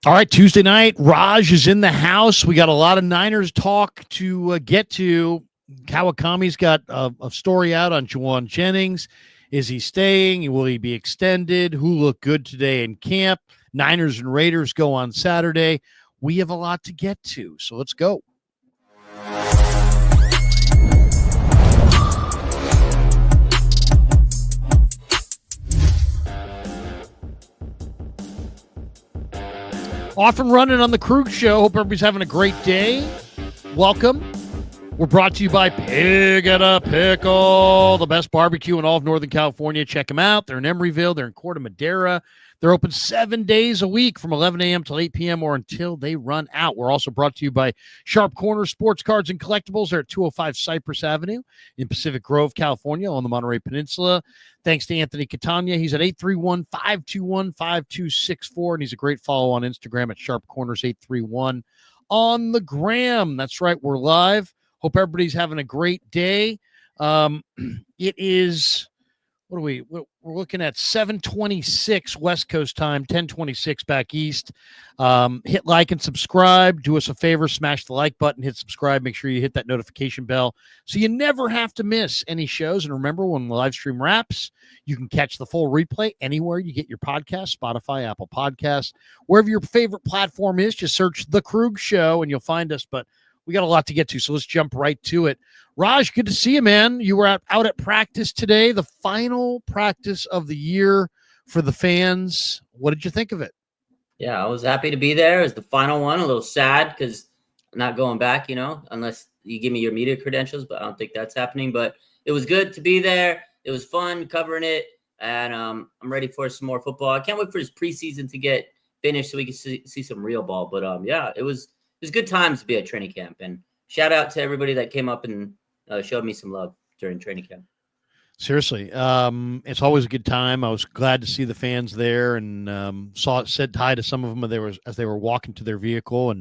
All right, Tuesday night, Raj is in the house. We got a lot of Niners talk to get to. Kawakami's got a story out on Jauan Jennings. Is he staying? Will he be extended? Who looked good today in camp? Niners and Raiders go on Saturday. We have a lot to get to, so let's go. Off and running on the Krug Show. Hope everybody's having a great day. Welcome. We're brought to you by Pig and a Pickle, the best barbecue in all of Northern California. Check them out. They're in Emeryville. They're in Corte Madera. They're open 7 days a week from 11 a.m. till 8 p.m. or until they run out. We're also brought to you by Sharp Corner Sports Cards and Collectibles. They're at 205 Cypress Avenue in Pacific Grove, California, on the Monterey Peninsula. Thanks to Anthony Catania. He's at 831-521-5264, and he's a great follow on Instagram at Sharp Corners 831 on the gram. That's right. We're live. Hope everybody's having a great day. It is, we're looking at 7:26 West Coast time, 10:26 back east. Hit like and subscribe. Do us a favor, smash the like button, hit subscribe. Make sure you hit that notification bell so you never have to miss any shows. And remember, when the live stream wraps, you can catch the full replay anywhere you get your podcast, Spotify, Apple Podcasts, wherever your favorite platform is. Just search The Krug Show and you'll find us. But we got a lot to get to, so let's jump right to it. Raj, good to see you, man. You were out at practice today, the final practice of the year for the fans. What did you think of it? Yeah, I was happy to be there. It was the final one. A little sad because I'm not going back, unless you give me your media credentials, but I don't think that's happening. But it was good to be there. It was fun covering it, and I'm ready for some more football. I can't wait for this preseason to get finished so we can see some real ball. But, yeah, it was good times to be at training camp. And shout out to everybody that came up and showed me some love during training camp. Seriously, it's always a good time. I was glad to see the fans there and said hi to some of them as they were walking to their vehicle.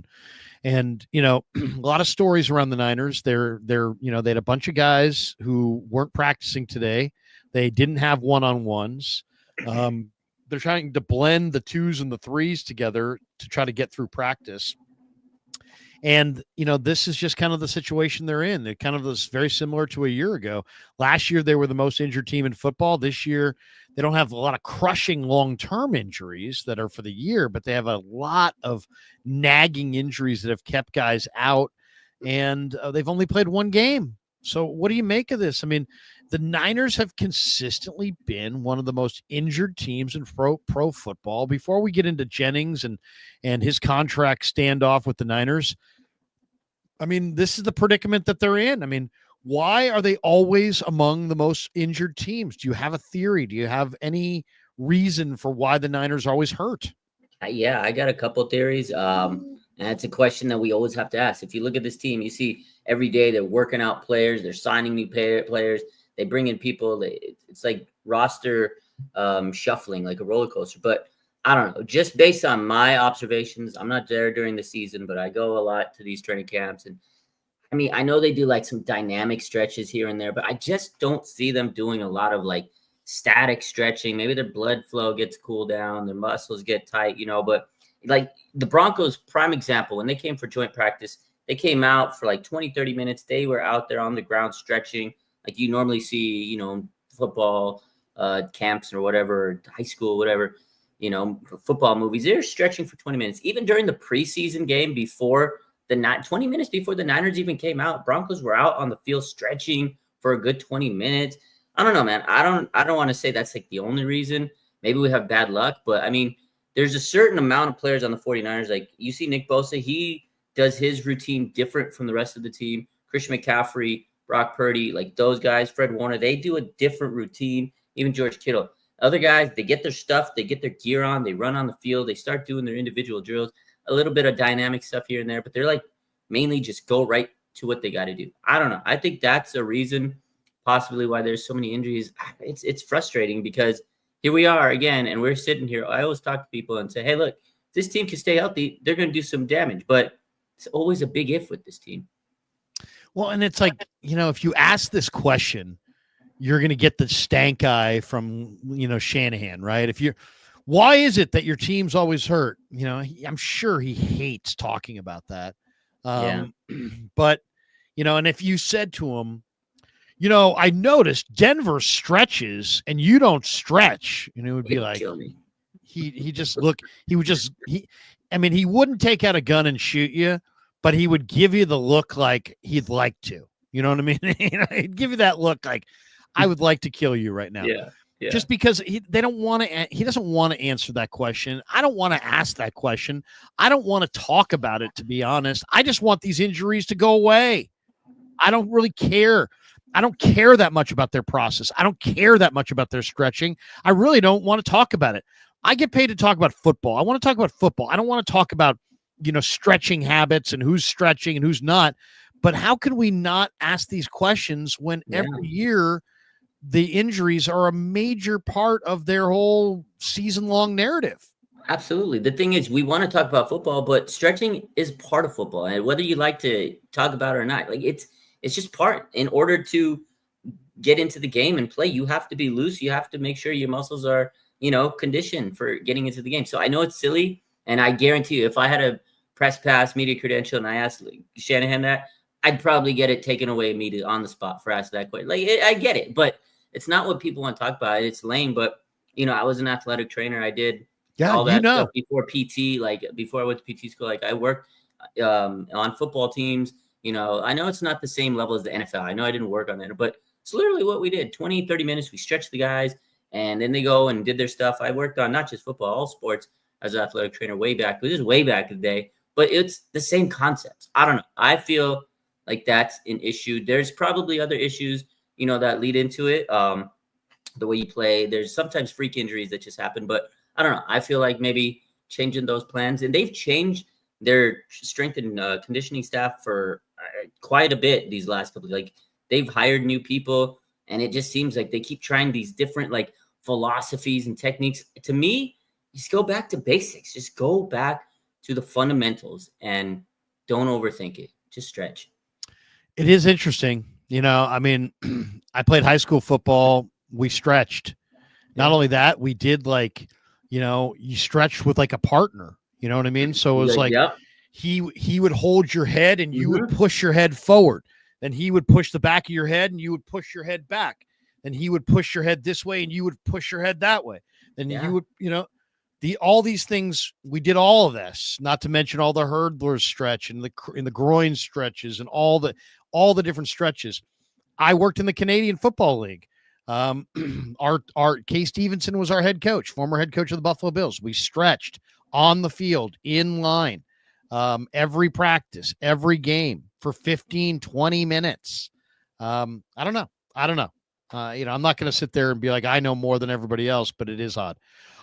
And a lot of stories around the Niners. They had a bunch of guys who weren't practicing today. They didn't have one-on-ones. They're trying to blend the twos and the threes together to try to get through practice. And, this is just kind of the situation they're in. They're kind of this very similar to a year ago. Last year, they were the most injured team in football. This year, they don't have a lot of crushing long-term injuries that are for the year, but they have a lot of nagging injuries that have kept guys out. And they've only played one game. So what do you make of this? I mean, the Niners have consistently been one of the most injured teams in pro football. Before we get into Jennings and his contract standoff with the Niners, I mean, this is the predicament that they're in. I mean, why are they always among the most injured teams? Do you have a theory? Do you have any reason for why the Niners are always hurt? Yeah, I got a couple theories. And it's a question that we always have to ask. If you look at this team, you see every day they're working out players. They're signing new players. They bring in people. It's like roster shuffling, like a roller coaster. But I don't know. Just based on my observations, I'm not there during the season, but I go a lot to these training camps. And I mean, I know they do like some dynamic stretches here and there, but I just don't see them doing a lot of like static stretching. Maybe their blood flow gets cooled down, their muscles get tight, but like the Broncos, prime example, when they came for joint practice, they came out for like 20, 30 minutes. They were out there on the ground stretching like you normally see, football camps or whatever, high school, whatever, football movies. They're stretching for 20 minutes. Even during the preseason game 20 minutes before the Niners even came out, Broncos were out on the field stretching for a good 20 minutes. I don't know, man. I don't want to say that's like the only reason. Maybe we have bad luck, but I mean, there's a certain amount of players on the 49ers. Like you see Nick Bosa, he does his routine different from the rest of the team. Christian McCaffrey, Brock Purdy, like those guys, Fred Warner, they do a different routine. Even George Kittle. Other guys, they get their stuff, they get their gear on, they run on the field, they start doing their individual drills, a little bit of dynamic stuff here and there, but they're like mainly just go right to what they got to do. I don't know. I think that's a reason possibly why there's so many injuries. It's frustrating because here we are again, and we're sitting here. I always talk to people and say, hey, look, this team can stay healthy. They're going to do some damage, but it's always a big if with this team. Well, and it's like, if you ask this question, you're going to get the stank eye from, Shanahan, right? Why is it that your team's always hurt? I'm sure he hates talking about that. Yeah. But, and if you said to him, I noticed Denver stretches and you don't stretch, it would be He'd like, kill me. he just look, he would just, he wouldn't take out a gun and shoot you, but he would give you the look like he'd like to, you know what I mean? He'd give you that look like, I would like to kill you right now. Yeah. Yeah. Just because he doesn't want to answer that question. I don't want to ask that question. I don't want to talk about it, to be honest. I just want these injuries to go away. I don't really care. I don't care that much about their process. I don't care that much about their stretching. I really don't want to talk about it. I get paid to talk about football. I want to talk about football. I don't want to talk about, stretching habits and who's stretching and who's not. But how can we not ask these questions when every year the injuries are a major part of their whole season-long narrative? Absolutely. The thing is, we want to talk about football, but stretching is part of football. And whether you like to talk about it or not, like it's just part. In order to get into the game and play, you have to be loose. You have to make sure your muscles are, conditioned for getting into the game. So I know it's silly, and I guarantee you, if I had a press pass media credential and I asked Shanahan that, I'd probably get it taken away immediately on the spot for asking that question. Like, I get it, but it's not what people want to talk about. It's lame, but I was an athletic trainer. I did all that stuff before PT, like before I went to PT school. Like I worked on football teams. I know it's not the same level as the NFL. I know I didn't work on that, but it's literally what we did. 20, 30 minutes. We stretched the guys and then they go and did their stuff. I worked on not just football, all sports as an athletic trainer way back. This is way back in the day, but it's the same concepts. I don't know. I feel like that's an issue. There's probably other issues, that lead into it. The way you play, there's sometimes freak injuries that just happen, but I don't know. I feel like maybe changing those plans, and they've changed their strength and conditioning staff for quite a bit these last couple. Like they've hired new people, and it just seems like they keep trying these different like philosophies and techniques. To me, just go back to basics. Just go back to the fundamentals and don't overthink it. Just stretch. It is interesting. I played high school football. We stretched. Not only that, we did you stretched with like a partner. You know what I mean? So it was like yep. he would hold your head and you would push your head forward. Then he would push the back of your head and you would push your head back. Then he would push your head this way and you would push your head that way. Then you would, all these things, we did all of this, not to mention all the hurdlers stretch and the groin stretches and all the different stretches. I worked in the Canadian Football League. Our Kay Stevenson was our head coach, former head coach of the Buffalo Bills. We stretched on the field in line, every practice, every game for 15, 20 minutes. I don't know. I'm not going to sit there and be like, I know more than everybody else, but it is odd.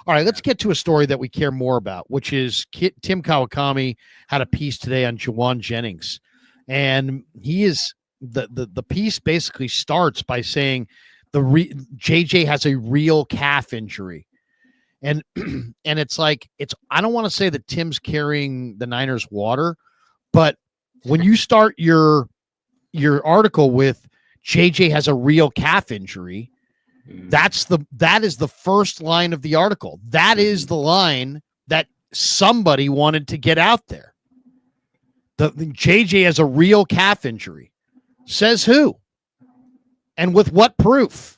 All right, let's get to a story that we care more about, which is Tim Kawakami had a piece today on Jauan Jennings. And he is the piece basically starts by saying JJ has a real calf injury. And it's like, I don't want to say that Tim's carrying the Niners water, but when you start your article with JJ has a real calf injury, that is the first line of the article. That is the line that somebody wanted to get out there. The JJ has a real calf injury. Says who? And with what proof?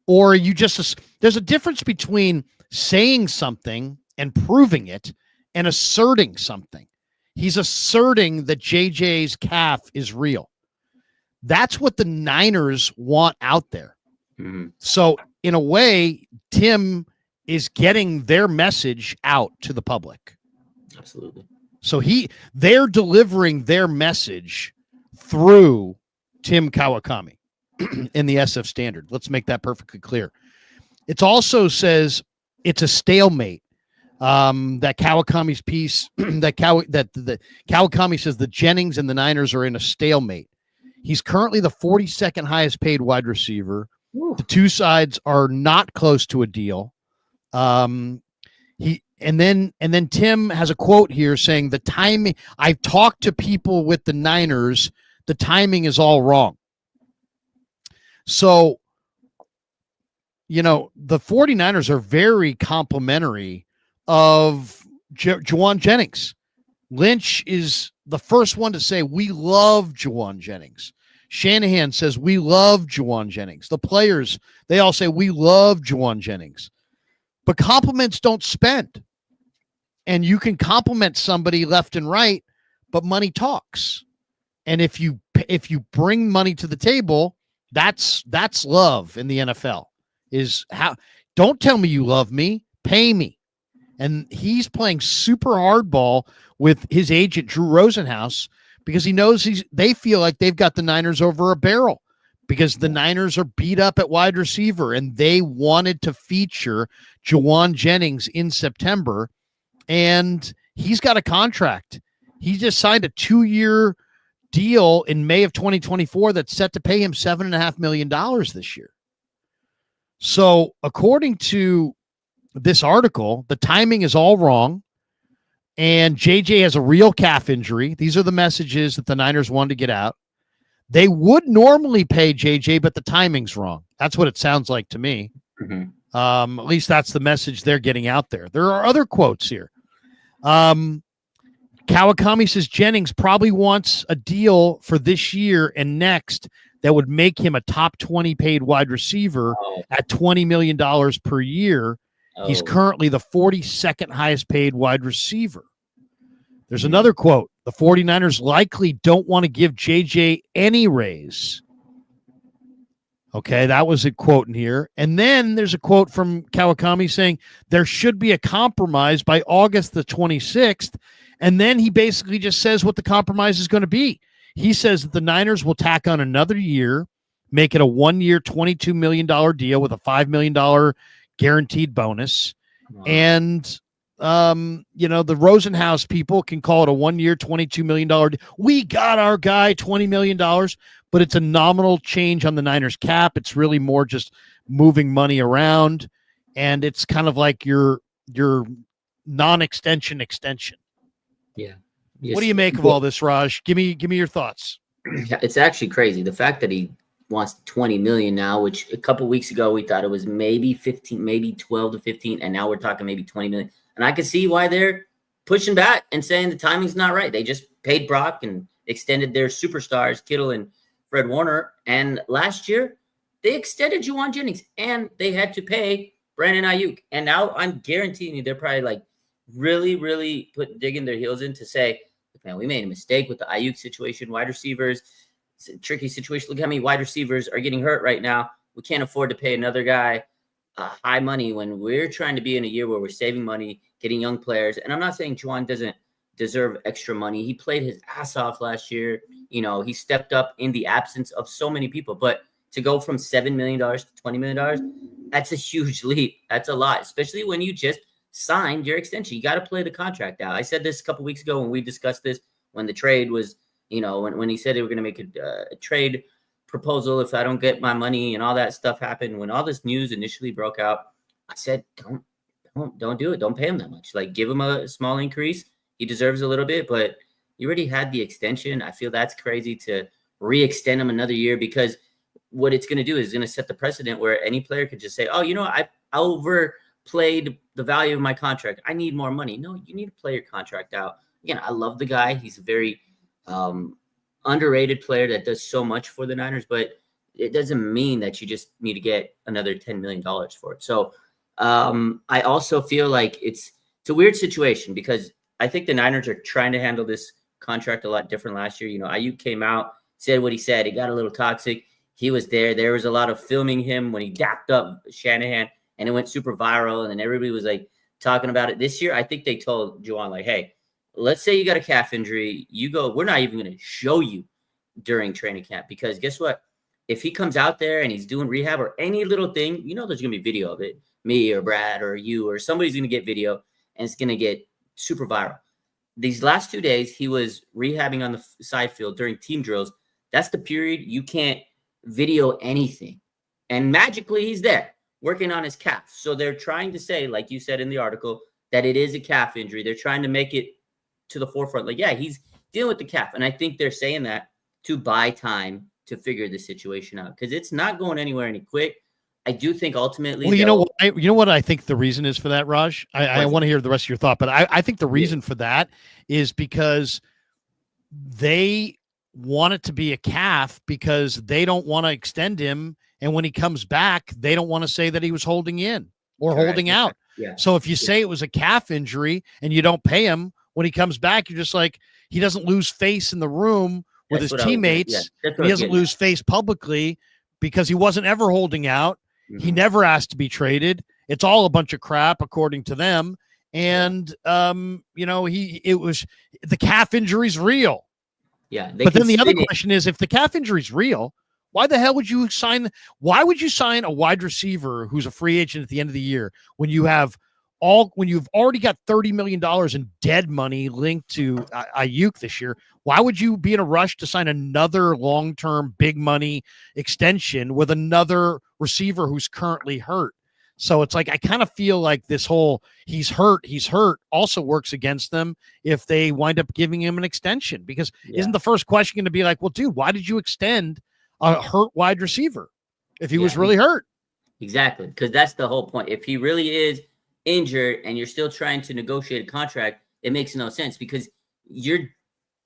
Or you just, there's a difference between saying something and proving it and asserting something. He's asserting that JJ's calf is real. That's what the Niners want out there. Mm-hmm. So in a way, Tim is getting their message out to the public. Absolutely. So they're delivering their message through Tim Kawakami in the SF Standard. Let's make that perfectly clear. It also says it's a stalemate. That Kawakami's piece that Kawakami says the Jennings and the Niners are in a stalemate. He's currently the 42nd highest paid wide receiver. Ooh. The two sides are not close to a deal. And then Tim has a quote here saying the timing. I've talked to people with the Niners. The timing is all wrong. So the 49ers are very complimentary of Jauan Jennings. Lynch is the first one to say, we love Jauan Jennings. Shanahan says, we love Jauan Jennings. The players, they all say, we love Jauan Jennings. But compliments don't spend. And you can compliment somebody left and right, but money talks. And if you bring money to the table, that's love in the NFL. Is how, don't tell me you love me, pay me. And he's playing super hardball with his agent, Drew Rosenhaus, because he knows they feel like they've got the Niners over a barrel because the Niners are beat up at wide receiver and they wanted to feature Jauan Jennings in September. And he's got a contract. He just signed a 2-year deal in May of 2024 that's set to pay him $7.5 million this year. So according to this article, the timing is all wrong. And JJ has a real calf injury. These are the messages that the Niners wanted to get out. They would normally pay JJ, but the timing's wrong. That's what it sounds like to me. Mm-hmm. At least that's the message they're getting out there. There are other quotes here. Kawakami says Jennings probably wants a deal for this year and next that would make him a top 20 paid wide receiver at $20 million per year. He's currently the 42nd highest paid wide receiver. There's another quote. The 49ers likely don't want to give JJ any raise. Okay, that was a quote in here. And then there's a quote from Kawakami saying there should be a compromise by August the 26th. And then he basically just says what the compromise is going to be. He says that the Niners will tack on another year, make it a 1-year, $22 million deal with a $5 million guaranteed bonus. Wow. And, the Rosenhaus people can call it a 1-year, $22 million. We got our guy $20 million, but it's a nominal change on the Niners cap. It's really more just moving money around. And it's kind of like your non-extension extension. Yeah. What do you make of all this, Raj? Give me your thoughts. It's actually crazy. The fact that he wants 20 million now, which a couple weeks ago we thought it was maybe 15, maybe 12 to 15, and now we're talking maybe 20 million. And I can see why they're pushing back and saying the timing's not right. They just paid Brock and extended their superstars, Kittle and Fred Warner. And last year they extended Jauan Jennings and they had to pay Brandon Ayuk. And now I'm guaranteeing you they're probably like really, really digging their heels in to say, man, we made a mistake with the Ayuk situation. Wide receivers, it's a tricky situation. Look how many wide receivers are getting hurt right now. We can't afford to pay another guy high money when we're trying to be in a year where we're saving money, getting young players. And I'm not saying Jauan doesn't deserve extra money. He played his ass off last year. He stepped up in the absence of so many people. But to go from $7 million to $20 million, that's a huge leap. That's a lot, especially when you just signed your extension. You got to play the contract out. I said this a couple weeks ago when we discussed this, when the trade was, when he said they were going to make a trade proposal if I don't get my money and all that stuff happened. When all this news initially broke out, I said, don't do it. Don't pay him that much. Like, give him a small increase. He deserves a little bit, but you already had the extension. I feel that's crazy to re-extend him another year, because what it's going to do is going to set the precedent where any player could just say, I overplayed the value of my contract. I need more money. No, you need to play your contract out. Again, I love the guy. He's a very underrated player that does so much for the Niners, but it doesn't mean that you just need to get another $10 million for it. So I also feel like it's a weird situation, because I think the Niners are trying to handle this contract a lot different last year. Ayuk came out, said what he said. It got a little toxic. He was there. There was a lot of filming him when he dapped up Shanahan, and it went super viral. And then everybody was like talking about it. This year, I think they told Jauan, like, hey, let's say you got a calf injury. You go, we're not even going to show you during training camp, because guess what? If he comes out there and he's doing rehab or any little thing, there's going to be video of it. Me or Brad or you or somebody's going to get video, and it's going to get super viral. These last 2 days, he was rehabbing on the side field during team drills. That's the period you can't video anything. And magically, he's there working on his calf. So they're trying to say, like you said in the article, that it is a calf injury. They're trying to make it to the forefront. Like, yeah, he's dealing with the calf. And I think they're saying that to buy time to figure the situation out, because it's not going anywhere any quick. I do think ultimately, well, you know what I think the reason is for that, Raj. I want to hear the rest of your thought, but I think the reason for that is because they want it to be a calf because they don't want to extend him, and when he comes back, they don't want to say that he was holding in or holding out. Yeah. So if you say it was a calf injury and you don't pay him when he comes back, you're just like, he doesn't lose face in the room with his teammates. He doesn't lose face publicly because he wasn't ever holding out. Mm-hmm. He never asked to be traded. It's all a bunch of crap, according to them. And, it was the calf injury's real. Yeah. But then the other question is, if the calf injury's real, why the hell would you sign a wide receiver who's a free agent at the end of the year when you've already got $30 million in dead money linked to Ayuk this year? Why would you be in a rush to sign another long-term big money extension with another receiver who's currently hurt? So it's like, I kind of feel like this whole he's hurt also works against them if they wind up giving him an extension, because isn't the first question going to be like, well, dude, why did you extend a hurt wide receiver if he was really hurt? Exactly. Because that's the whole point. If he really is injured and you're still trying to negotiate a contract, it makes no sense, because you're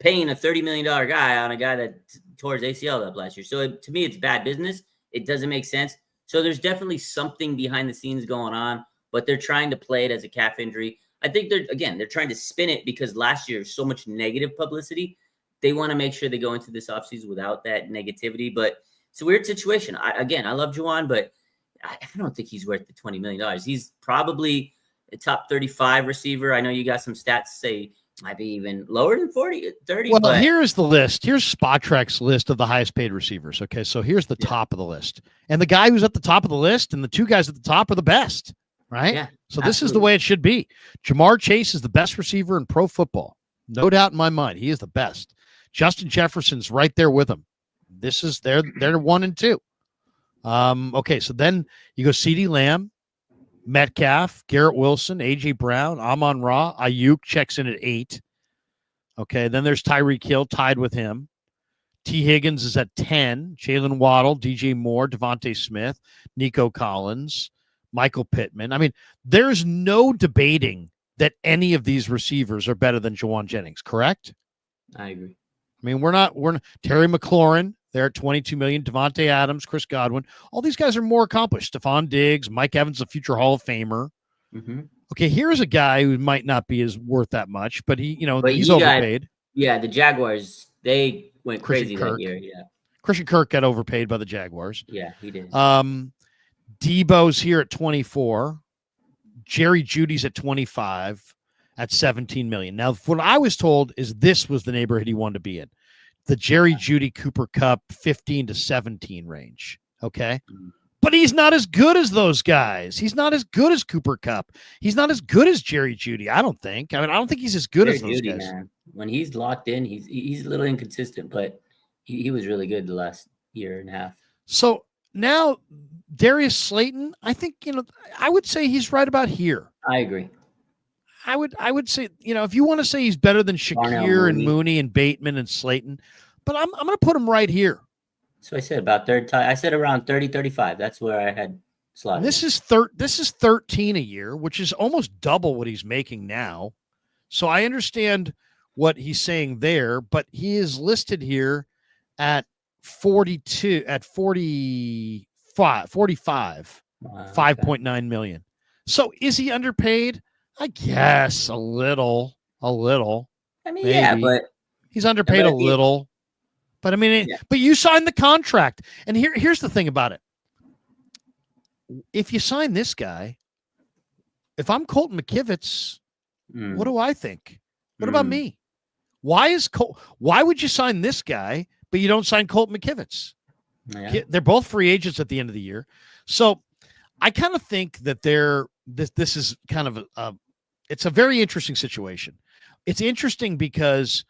paying a $30 million guy on a guy that tore his ACL up last year. So to me, it's bad business. It doesn't make sense. So there's definitely something behind the scenes going on, but they're trying to play it as a calf injury. I think they're trying to spin it because last year was so much negative publicity. They want to make sure they go into this offseason without that negativity. But it's a weird situation. I love Jauan, but I don't think he's worth the $20 million. He's probably a top 35 receiver. I know you got some stats say might be even lower than 30. Well, here's the list. Here's Spotrek's list of the highest paid receivers. Okay, so here's the top of the list. And the guy who's at the top of the list and the two guys at the top are the best, right? Yeah, so this is the way it should be. Jamar Chase is the best receiver in pro football. No doubt in my mind. He is the best. Justin Jefferson's right there with him. They're 1 and 2. Okay, so then you go CeeDee Lamb, Metcalf, Garrett Wilson, A.J. Brown, Amon-Ra, Ayuk checks in at 8. Okay, then there's Tyreek Hill tied with him. T. Higgins is at 10. Jalen Waddle, DJ Moore, Devontae Smith, Nico Collins, Michael Pittman. I mean, there's no debating that any of these receivers are better than Jauan Jennings, correct? I agree. I mean, we're not Terry McLaurin. They're at $22 million. Devontae Adams, Chris Godwin. All these guys are more accomplished. Stephon Diggs, Mike Evans, a future Hall of Famer. Mm-hmm. Okay, here's a guy who might not be as worth that much, but he's overpaid. The Jaguars, they went crazy that year. Yeah, Christian Kirk got overpaid by the Jaguars. Yeah, he did. Debo's here at 24. Jerry Jeudy's at 25 at $17 million. Now, what I was told is this was the neighborhood he wanted to be in. The Jerry Jeudy Cooper Kupp 15 to 17 range. Okay. But he's not as good as those guys. He's not as good as Cooper Kupp. He's not as good as Jerry Jeudy, I don't think. I don't think he's as good as those guys. Man. When he's locked in, he's a little inconsistent, but he was really good the last year and a half. So now Darius Slayton, I think, I would say he's right about here. I agree. I would say, if you want to say he's better than Shakir and Mooney and Bateman and Slayton, but I'm going to put him right here. So I said about third time. I said around 30, 35. That's where I had slotted. This is 13 a year, which is almost double what he's making now. So I understand what he's saying there, but he is listed here at 45, 5.9 million. So is he underpaid? I guess a little. I mean, maybe. Yeah, but he's underpaid a little. But I mean, but you signed the contract, and here's the thing about it. If you sign this guy, if I'm Colton McKivitz, what do I think? What about me? Why would you sign this guy, but you don't sign Colton McKivitz? Yeah. They're both free agents at the end of the year, so I kind of think that this is kind of it's a very interesting situation. It's interesting because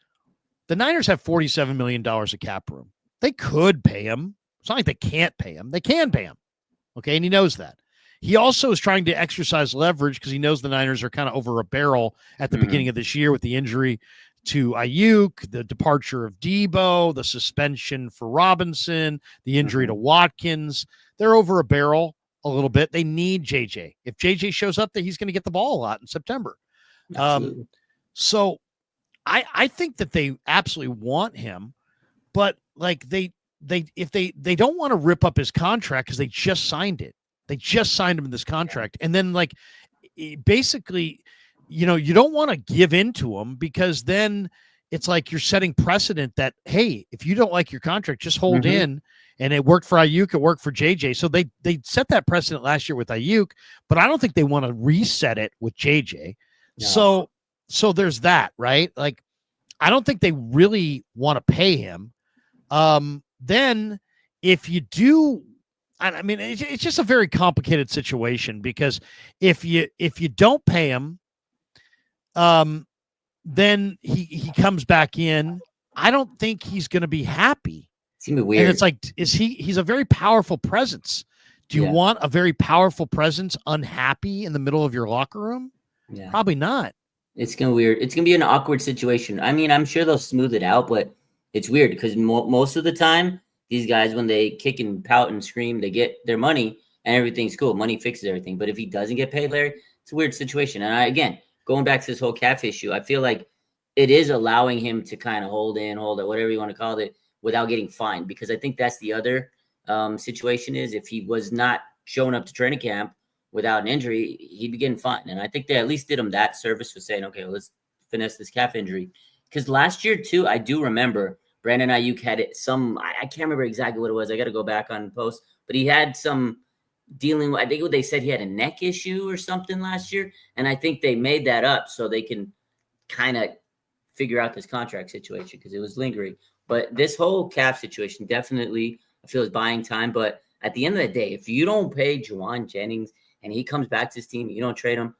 the Niners have $47 million of cap room. They could pay him. It's not like they can't pay him. They can pay him. Okay, and he knows that. He also is trying to exercise leverage because he knows the Niners are kind of over a barrel at the beginning of this year with the injury to Ayuk, the departure of Debo, the suspension for Robinson, the injury to Watkins. They're over a barrel. a little bit. They need JJ. If JJ shows up, that he's going to get the ball a lot in September. Absolutely. So I think that they absolutely want him, but like they don't want to rip up his contract because they just signed it. They just signed him in this contract. And then like basically, you don't want to give in to him because then it's like you're setting precedent that, hey, if you don't like your contract, just hold in. And it worked for Ayuk, it worked for JJ. So they set that precedent last year with Ayuk, but I don't think they want to reset it with JJ. No. So there's that, right? Like, I don't think they really want to pay him. Then if you do, I mean, it's just a very complicated situation because if you don't pay him, then he comes back in. I don't think he's going to be happy. It's gonna be weird. And it's like, he's a very powerful presence. Do you want a very powerful presence unhappy in the middle of your locker room? Yeah. Probably not. It's gonna be weird. It's gonna be an awkward situation. I mean, I'm sure they'll smooth it out, but it's weird because most of the time, these guys, when they kick and pout and scream, they get their money and everything's cool. Money fixes everything. But if he doesn't get paid, Larry, it's a weird situation. And again, going back to this whole calf issue, I feel like it is allowing him to kind of hold it, whatever you want to call it, without getting fined. Because I think that's the other situation is if he was not showing up to training camp without an injury, he'd be getting fined. And I think they at least did him that service for saying, okay, well, let's finesse this calf injury. Because last year, too, I do remember Brandon Ayuk had I can't remember exactly what it was. I got to go back on post. But he had some dealing with, I think they said he had a neck issue or something last year. And I think they made that up so they can kind of figure out this contract situation because it was lingering. But this whole calf situation definitely, I feel, is buying time. But at the end of the day, if you don't pay Jauan Jennings and he comes back to his team, you don't trade him,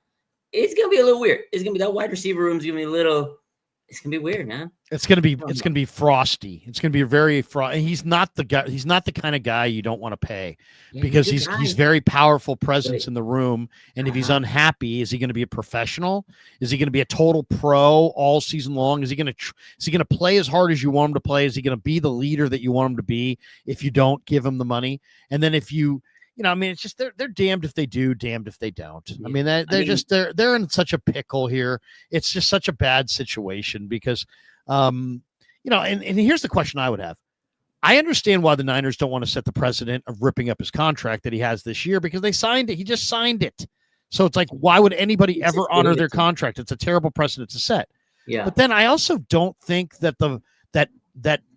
it's going to be a little weird. It's going to be that wide receiver room is going to be a little – it's going to be weird, man. It's going to be frosty. It's going to be very frosty. He's not the guy. He's not the kind of guy you don't want to pay because he's very powerful presence in the room. And if he's unhappy, is he going to be a professional? Is he going to be a total pro all season long? Is he going to play as hard as you want him to play? Is he going to be the leader that you want him to be if you don't give him the money? And then if you I mean, it's just they're damned if they do, damned if they don't. I mean, they're in such a pickle here. It's just such a bad situation because, and here's the question I would have. I understand why the Niners don't want to set the precedent of ripping up his contract that he has this year because they signed it. He just signed it. So it's like, why would anybody ever honor their contract? It's a terrible precedent to set. Yeah. But then I also don't think that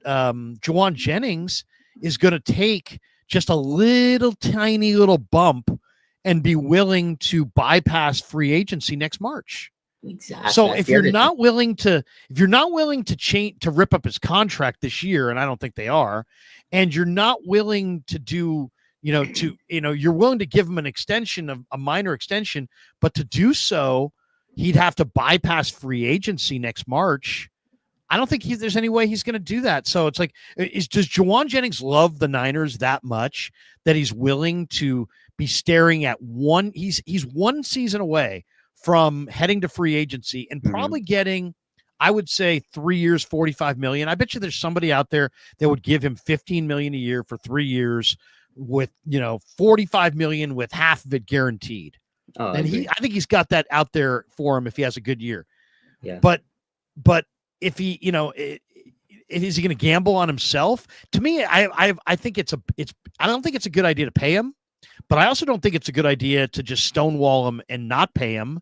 Jauan Jennings is going to take just a little tiny little bump and be willing to bypass free agency next March. Exactly. So if you're not willing to change to rip up his contract this year, and I don't think they are, and you're not willing to do, you're willing to give him an extension of a minor extension, but to do so, he'd have to bypass free agency next March. I don't think there's any way he's going to do that. So it's like, does Jauan Jennings love the Niners that much that he's willing to be staring at one? He's one season away from heading to free agency and probably getting, I would say, 3 years, $45 million. I bet you there's somebody out there that would give him $15 million a year for 3 years with, $45 million with half of it guaranteed. And I think he's got that out there for him if he has a good year. Yeah. But if he, is he going to gamble on himself? To me, I think I don't think it's a good idea to pay him, but I also don't think it's a good idea to just stonewall him and not pay him.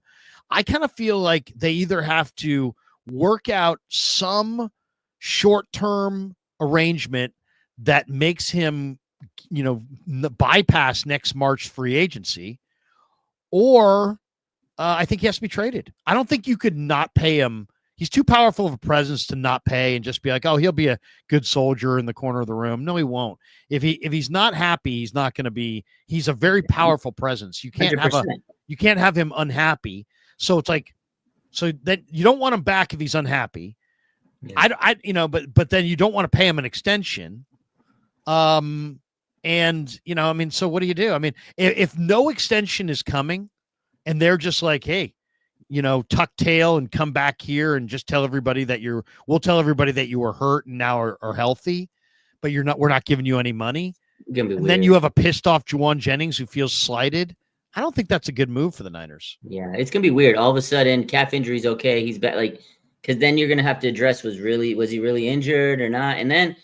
I kind of feel like they either have to work out some short-term arrangement that makes him, bypass next March free agency, or I think he has to be traded. I don't think you could not pay him. He's too powerful of a presence to not pay and just be like, oh, he'll be a good soldier in the corner of the room. No, he won't. If he's not happy, he's not going to be. He's a very powerful presence. You can't 100%. You can't have him unhappy. So it's like, so that you don't want him back if he's unhappy. Yeah. But then you don't want to pay him an extension. So what do you do? I mean, if no extension is coming, and they're just like, hey, tuck tail and come back here and just tell everybody that we'll tell everybody that you were hurt and now are healthy, but we're not giving you any money. Gonna be and weird. then you have a pissed off Jauan Jennings who feels slighted. I don't think that's a good move for the Niners. Yeah, it's gonna be weird. All of a sudden, calf injury's okay. He's back, like, because then you're gonna have to address was he really injured or not? And then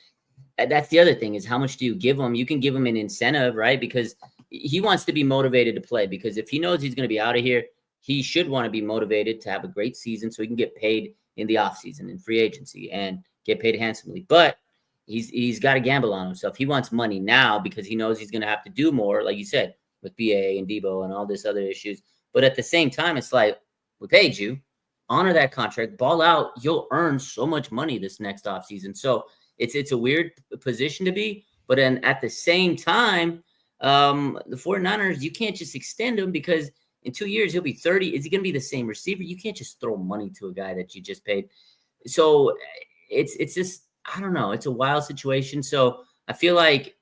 that's the other thing is how much do you give him? You can give him an incentive, right? Because he wants to be motivated to play. Because if he knows he's gonna be out of here, he should want to be motivated to have a great season so he can get paid in the offseason in free agency and get paid handsomely. But he's got to gamble on himself. He wants money now because he knows he's gonna have to do more, like you said, with BA and Debo and all this other issues. But at the same time, it's like, we paid you, honor that contract, ball out. You'll earn so much money this next offseason. So it's a weird position to be. But then at the same time, the 49ers, you can't just extend him because in 2 years, he'll be 30. Is he going to be the same receiver? You can't just throw money to a guy that you just paid. So it's just, I don't know. It's a wild situation. So I feel like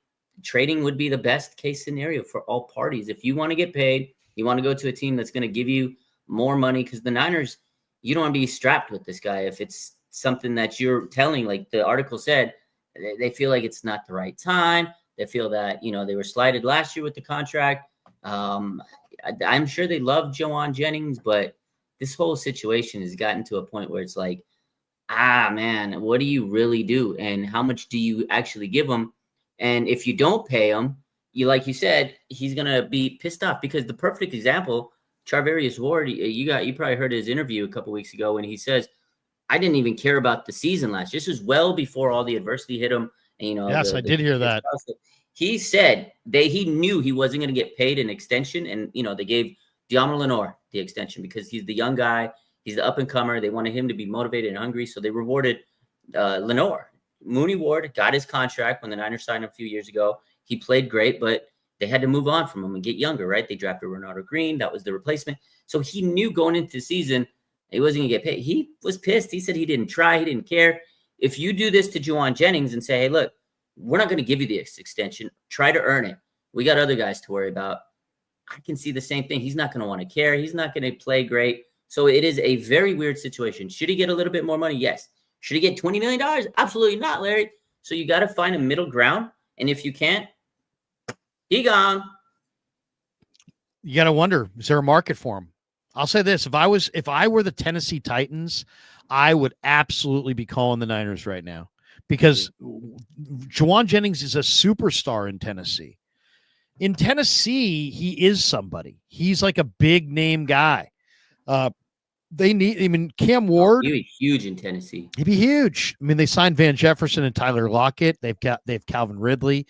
trading would be the best case scenario for all parties. If you want to get paid, you want to go to a team that's going to give you more money, because the Niners, you don't want to be strapped with this guy. If it's something that you're telling, like the article said, they feel like it's not the right time. They feel that, they were slighted last year with the contract. I'm sure they love Jauan Jennings, but this whole situation has gotten to a point where it's like, man, what do you really do? And how much do you actually give him? And if you don't pay him, like you said, he's going to be pissed off, because the perfect example, Charvarius Ward, you probably heard his interview a couple weeks ago when he says, I didn't even care about the season last year. This was well before all the adversity hit him. And, yes, I did hear that. He said he knew he wasn't going to get paid an extension. And, they gave De'Amon Lenore the extension because he's the young guy. He's the up and comer. They wanted him to be motivated and hungry. So they rewarded Lenore. Mooney Ward got his contract when the Niners signed him a few years ago. He played great, but they had to move on from him and get younger, right? They drafted Renardo Green. That was the replacement. So he knew going into the season he wasn't going to get paid. He was pissed. He said he didn't try. He didn't care. If you do this to Jauan Jennings and say, hey, look, we're not going to give you this extension. Try to earn it. We got other guys to worry about. I can see the same thing. He's not going to want to care. He's not going to play great. So it is a very weird situation. Should he get a little bit more money? Yes. Should he get $20 million? Absolutely not, Larry. So you got to find a middle ground. And if you can't, he gone. You got to wonder, is there a market for him? I'll say this. If I were the Tennessee Titans, I would absolutely be calling the Niners right now, because Jauan Jennings is a superstar in Tennessee. In Tennessee, he is somebody. He's like a big name guy. Cam Ward. He'd be huge in Tennessee. He'd be huge. I mean, they signed Van Jefferson and Tyler Lockett. They have Calvin Ridley.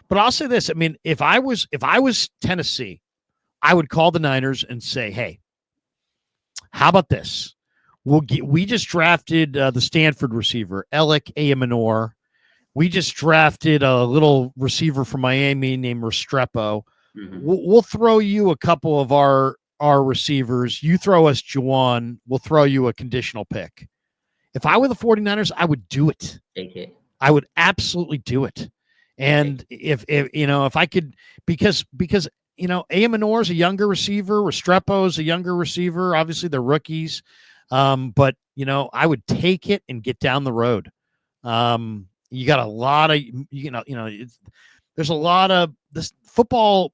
But I'll say this. I mean, if I was Tennessee, I would call the Niners and say, hey, how about this? We just drafted the Stanford receiver, Alec Ayamanor. We just drafted a little receiver from Miami named Restrepo. Mm-hmm. We'll throw you a couple of our receivers. You throw us Jauan. We'll throw you a conditional pick. If I were the 49ers, I would do it. Take it. I would absolutely do it. And if I could, because Ayamanor is a younger receiver, Restrepo is a younger receiver. Obviously, they're rookies. But I would take it and get down the road. You got a lot of, there's a lot of this football.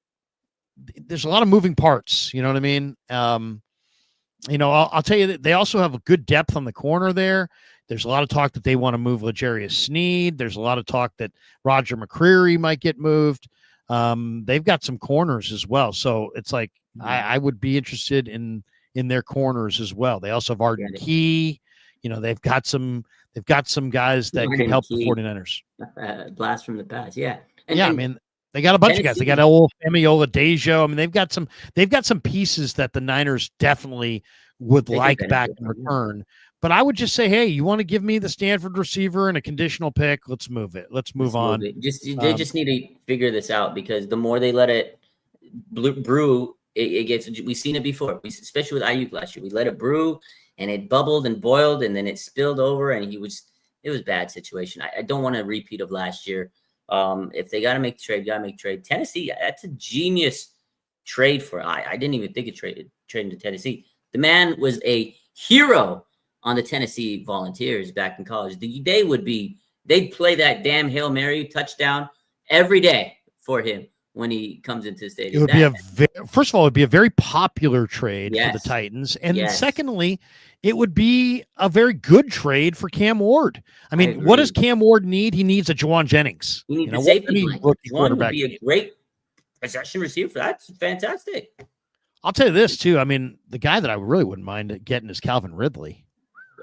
There's a lot of moving parts. You know what I mean? I'll tell you that they also have a good depth on the corner there. There's a lot of talk that they want to move L'Jarius Sneed. There's a lot of talk that Roger McCreary might get moved. They've got some corners as well. So it's like, I would be interested in their corners as well. They also have Arden Key. They've got some guys that can help the 49ers. Blast from the past. Yeah. They got a bunch of guys. They got old Famiola Dejo. I mean, they've got some pieces that the Niners definitely would like back in return. But I would just say, hey, you want to give me the Stanford receiver and a conditional pick? Let's move it. Let's move on. They just need to figure this out, because the more they let it brew, it gets. We've seen it before, especially with Ayuk last year. We let it brew, and it bubbled and boiled, and then it spilled over, and it was a bad situation. I don't want a repeat of last year. If they got to make the trade, got to make trade. Tennessee, that's a genius trade for. I didn't even think of trading to Tennessee. The man was a hero on the Tennessee Volunteers back in college. They'd play that damn Hail Mary touchdown every day for him when he comes into the It stadium. would be first of all, it would be a very popular trade for the Yes. Titans. And Yes. secondly, it would be a very good trade for Cam Ward. I mean, what does agree. Cam Ward need? He needs a Jauan Jennings. He needs a what safety any blanket. rookie One would quarterback be a need? great possession receiver. That's fantastic. I'll tell you this too. I mean, the guy that I really wouldn't mind getting is Calvin Ridley.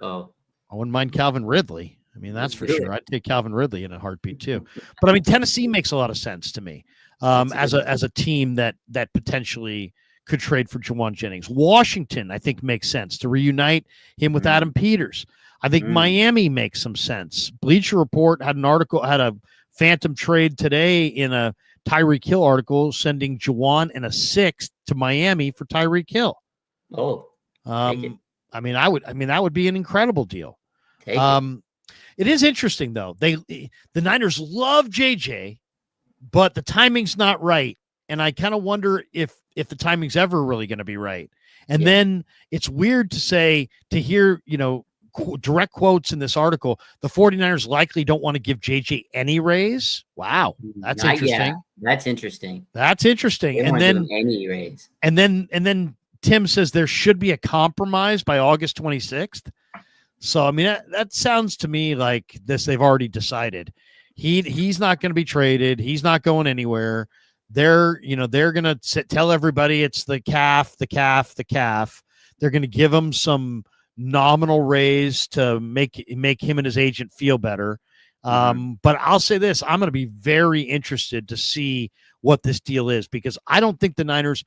Oh, I wouldn't mind Calvin Ridley. I mean, that's Let's for do sure. it. I'd take Calvin Ridley in a heartbeat too. But I mean, Tennessee makes a lot of sense to me as a team that potentially could trade for Jauan Jennings. Washington, I think, makes sense to reunite him with Adam Peters. I think Miami makes some sense. Bleacher Report had a phantom trade today in a Tyreek Hill article, sending Jauan and a sixth to Miami for Tyreek Hill. Oh, take it. I mean, that would be an incredible deal. Take it. It is interesting though. The Niners love JJ, but the timing's not right. And I kind of wonder if the timing's ever really going to be right. And then it's weird to hear, direct quotes in this article, the 49ers likely don't want to give JJ any raise. Wow. That's interesting. Yeah, that's interesting. That's interesting. They And then any raise. And then Tim says there should be a compromise by August 26th. So, I mean, that sounds to me like this. They've already decided he's not going to be traded. He's not going anywhere. They're going to tell everybody it's the calf. They're going to give him some nominal raise to make him and his agent feel better. But I'll say this, I'm going to be very interested to see what this deal is, because I think the Niners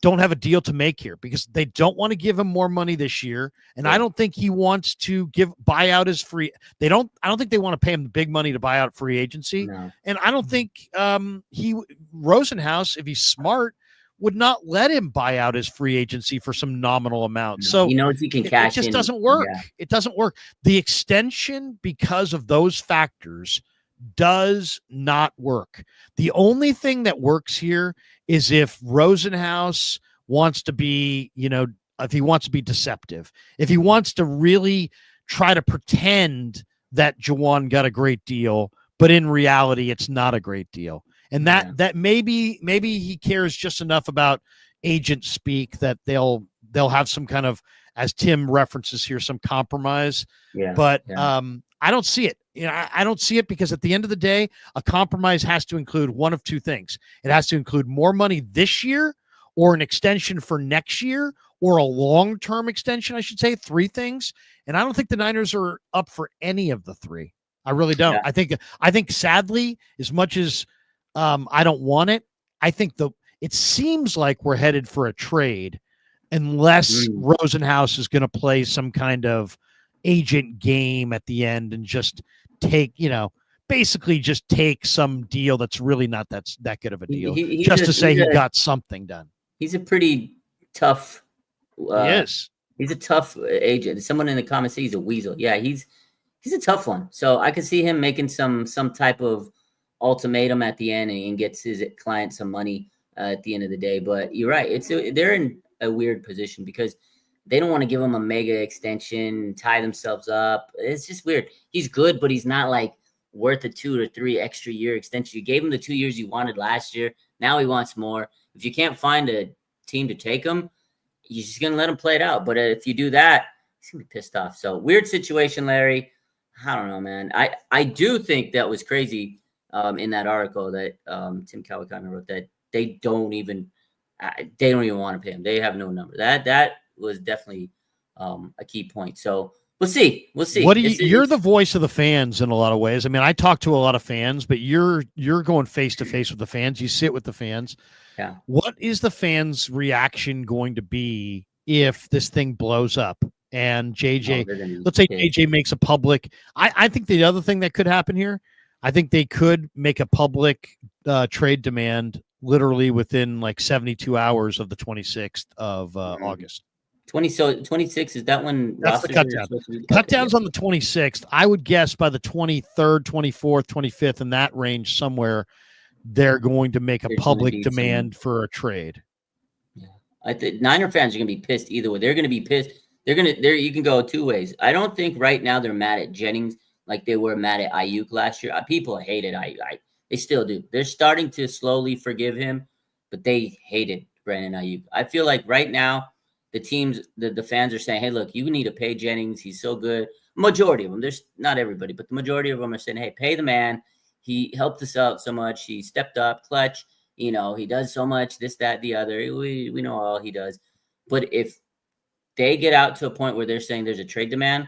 don't have a deal to make here, because they don't want to give him more money this year. And I don't think he wants to buy out his free. I don't think they want to pay him the big money to buy out free agency. No. And I don't think Rosenhaus, if he's smart, would not let him buy out his free agency for some nominal amount. No. So he knows he can cash in. It just doesn't work. Yeah. It doesn't work. The extension, because of those factors, does not work. The only thing that works here is if Rosenhaus wants to be, if he wants to be deceptive, if he wants to really try to pretend that Jauan got a great deal, but in reality, it's not a great deal. And that maybe he cares just enough about agent speak that they'll have some kind of, as Tim references here, some compromise. But I don't see it. I don't see it, because at the end of the day, a compromise has to include one of two things. It has to include more money this year, or an extension for next year, or a long-term extension, I should say. Three things. And I don't think the Niners are up for any of the three. I really don't. Yeah. I think sadly, as much as I don't want it, I think it seems like we're headed for a trade, unless Rosenhaus is going to play some kind of agent game at the end and just take, basically just take some deal that's really not that good of a deal, just to say he got something done. He's a pretty tough. He is. He's a tough agent. Someone in the comments said he's a weasel. Yeah, he's a tough one. So I could see him making some type of ultimatum at the end and gets his client some money at the end of the day. But you're right. They're in a weird position, because they don't want to give him a mega extension, tie themselves up. It's just weird. He's good, but he's not like worth a 2 or 3 extra year extension. You gave him the 2 years you wanted last year. Now he wants more. If you can't find a team to take him, you're just going to let him play it out. But if you do that, he's going to be pissed off. So weird situation, Larry. I don't know, man. I do think that was crazy in that article that Tim Kawakami wrote, that they don't even want to pay him. They have no number. That was definitely a key point. So we'll see. What do you're the voice of the fans in a lot of ways. I mean, I talk to a lot of fans, but you're going face to face with the fans. You sit with the fans. Yeah. What is the fans' reaction going to be if this thing blows up and JJ, let's say JJ makes a public, I think the other thing that could happen here, I think they could make a public trade demand literally within like 72 hours of the 26th of August. 26 is that when? That's the cut down. Cut down's on the 26th. I would guess by the 23rd, 24th, 25th, in that range somewhere, they're going to make a public demand for a trade. Yeah, I think Niner fans are going to be pissed either way. They're going to be pissed. You can go two ways. I don't think right now they're mad at Jennings like they were mad at Ayuk last year. People hated Ayuk. They still do. They're starting to slowly forgive him, but they hated Brandon Ayuk. I feel like right now the teams, the fans are saying, "Hey, look, you need to pay Jennings. He's so good." Majority of them. There's not everybody, but the majority of them are saying, "Hey, pay the man. He helped us out so much. He stepped up, clutch. He does so much. This, that, the other. We know all he does." But if they get out to a point where they're saying there's a trade demand,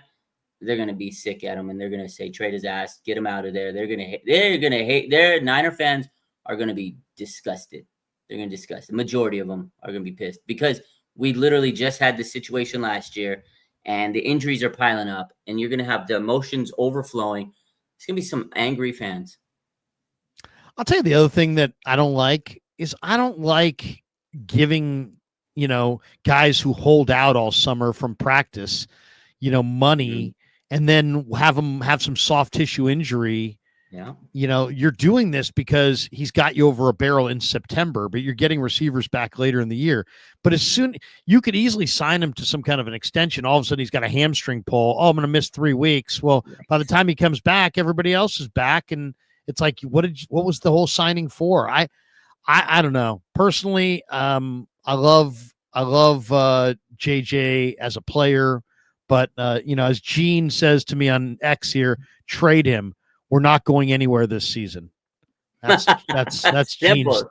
they're going to be sick at him, and they're going to say, trade his ass, get him out of there. They're going to hate. Their Niner fans are going to be disgusted. They're going to disgust. The majority of them are going to be pissed because we literally just had this situation last year, and the injuries are piling up, and you're going to have the emotions overflowing. It's going to be some angry fans. I'll tell you the other thing that I don't like is I don't like giving, guys who hold out all summer from practice, money, and then have them have some soft tissue injury. Yeah. You're doing this because he's got you over a barrel in September, but you're getting receivers back later in the year. But as soon you could easily sign him to some kind of an extension. All of a sudden he's got a hamstring pull. Oh, I'm going to miss 3 weeks. Well, by the time he comes back, everybody else is back. And it's like, what was the whole signing for? I don't know. Personally, I love JJ as a player, but as Gene says to me on X here, trade him. We're not going anywhere this season. That's Gene's.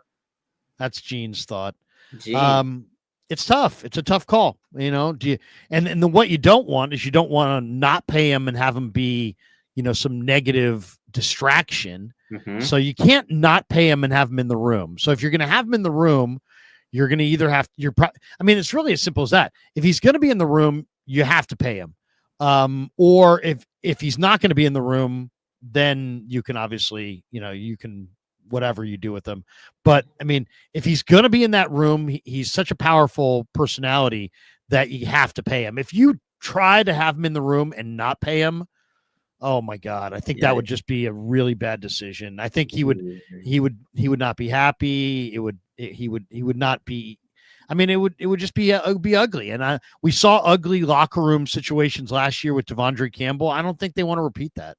That's Gene's thought. It's tough. It's a tough call. And what you don't want is you don't want to not pay him and have him be, some negative distraction. Mm-hmm. So you can't not pay him and have him in the room. So if you're going to have him in the room, you're going to either have it's really as simple as that. If he's going to be in the room, you have to pay him. Or if he's not going to be in the room, then you can obviously, you can whatever you do with him. But if he's going to be in that room, he's such a powerful personality that you have to pay him. If you try to have him in the room and not pay him, oh my God, I think that would just be a really bad decision. I think he would not be happy. He would not be. It would just be ugly. And we saw ugly locker room situations last year with Devondre Campbell. I don't think they want to repeat that.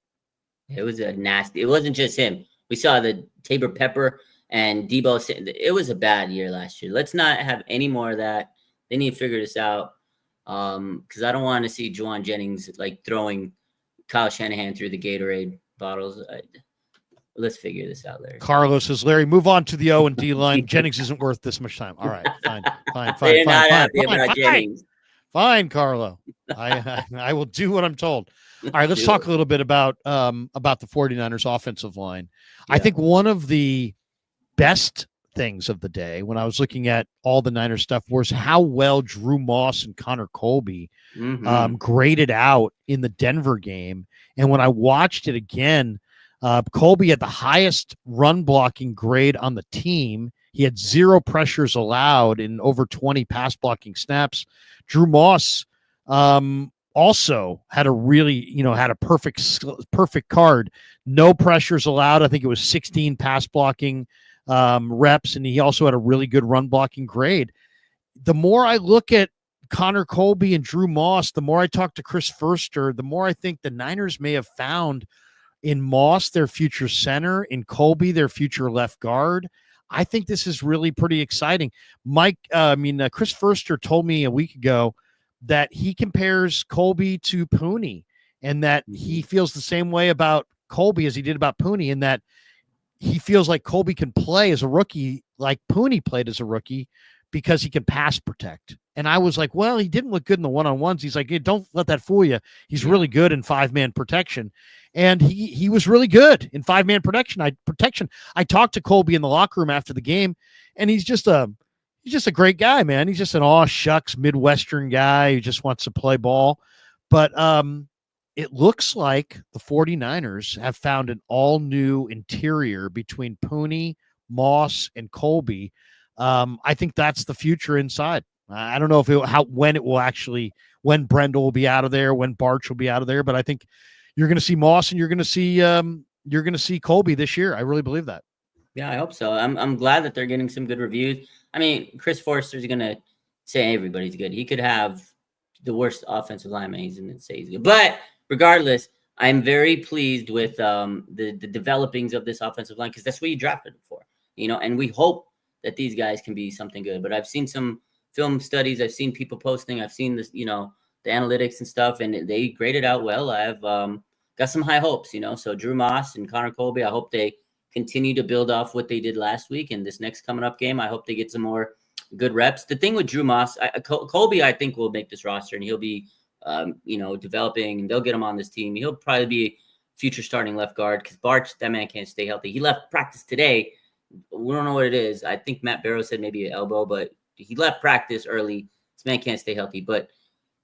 It was a nasty. It wasn't just him. We saw the Tabor Pepper and Debo. It was a bad year last year. Let's not have any more of that. They need to figure this out. Because I don't want to see Jauan Jennings like throwing Kyle Shanahan through the Gatorade bottles. Let's figure this out, Larry. Carlos says, Larry, move on to the O and D line. Jennings isn't worth this much time. All right, fine. Fine, Carlo. I will do what I'm told. All right, let's talk a little bit about the 49ers offensive line. Yeah. I think one of the best things of the day when I was looking at all the Niners stuff was how well Drew Moss and Connor Colby graded out in the Denver game. And when I watched it again, Colby had the highest run blocking grade on the team. He had 0 pressures allowed in over 20 pass blocking snaps. Drew Moss also had a really, had a perfect card. No pressures allowed. I think it was 16 pass blocking reps, and he also had a really good run blocking grade. The more I look at Connor Colby and Drew Moss, the more I talk to Chris Furster, the more I think the Niners may have found in Moss their future center, in Colby their future left guard. I think this is really pretty exciting. Chris Furster told me a week ago that he compares Colby to Pooney, and that he feels the same way about Colby as he did about Pooney, and that he feels like Colby can play as a rookie like Pooney played as a rookie because he can pass protect. And I was like, well, he didn't look good in the one-on-ones. He's like, hey, don't let that fool you. He's really good in 5-man protection. And he was really good in 5-man protection. I talked to Colby in the locker room after the game, and he's just a great guy, man. He's just an aw shucks Midwestern guy who just wants to play ball. But it looks like the 49ers have found an all-new interior between Pooney, Moss, and Colby. I think that's the future inside. I don't know when Brendel will be out of there, when Barch will be out of there, but I think you're going to see Moss and you're going to see Colby this year. I really believe that. Yeah, I hope so. I'm glad that they're getting some good reviews. Chris Forster's going to say everybody's good. He could have the worst offensive lineman. He's going to say he's good. But regardless, I'm very pleased with the developings of this offensive line because that's what you drafted it for, and we hope that these guys can be something good. But I've seen some film studies, I've seen people posting, I've seen this, the analytics and stuff, and they graded out well. I've got some high hopes, So Drew Moss and Connor Colby, I hope they continue to build off what they did last week. And this next coming up game, I hope they get some more good reps. The thing with Drew Moss, Colby, I think will make this roster, and he'll be developing, and they'll get him on this team. He'll probably be future starting left guard because Barch, that man can't stay healthy. He left practice today. We don't know what it is. I think Matt Barrow said maybe an elbow, but he left practice early. This man can't stay healthy. But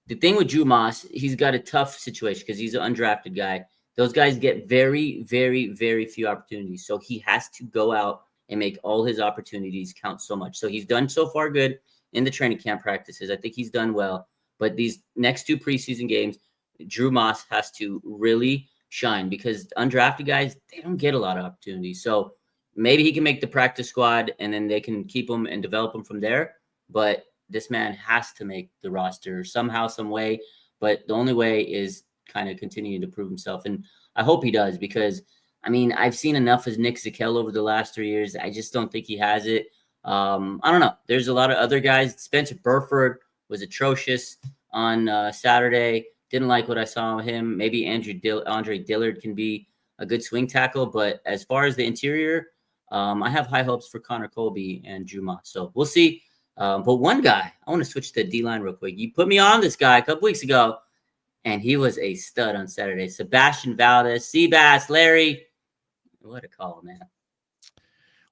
the thing with Drew Moss, he's got a tough situation because he's an undrafted guy. Those guys get very, very, very few opportunities. So he has to go out and make all his opportunities count so much. So he's done so far good in the training camp practices. I think he's done well. But these next 2 preseason games, Drew Moss has to really shine because undrafted guys, they don't get a lot of opportunities. So maybe he can make the practice squad and then they can keep him and develop him from there. But this man has to make the roster somehow, some way. But the only way is kind of continuing to prove himself. And I hope he does because, I've seen enough as Nick Zakelj over the last 3 years. I just don't think he has it. I don't know. There's a lot of other guys. Spencer Burford was atrocious on Saturday. Didn't like what I saw of him. Maybe Andre Dillard can be a good swing tackle. But as far as the interior, I have high hopes for Connor Colby and Drew Moss. So we'll see. But one guy, I want to switch to D-line real quick. You put me on this guy a couple weeks ago, and he was a stud on Saturday. Sebastian Valdez, Seabass, Larry. What a call, man.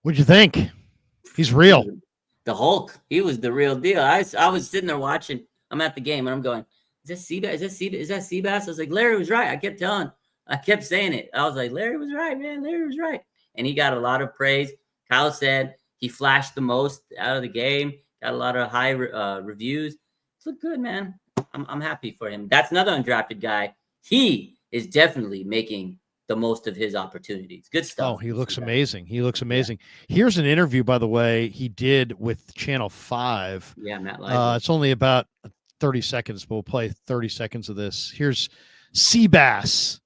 What'd you think? He's real. The Hulk. He was the real deal. I was sitting there watching. I'm at the game, and I'm going, is that Seabass? Is that Seabass? I was like, Larry was right. I kept saying it. I was like, Larry was right, man. Larry was right. And he got a lot of praise. Kyle said he flashed the most out of the game. Got a lot of high reviews. It's looked good, man. I'm happy for him. That's another undrafted guy. He is definitely making the most of his opportunities. Good stuff. Oh, he looks amazing. He looks amazing. Yeah. Here's an interview, by the way, he did with Channel 5. Yeah, Matt Lively. It's only about 30 seconds, but we'll play 30 seconds of this. Here's Seabass.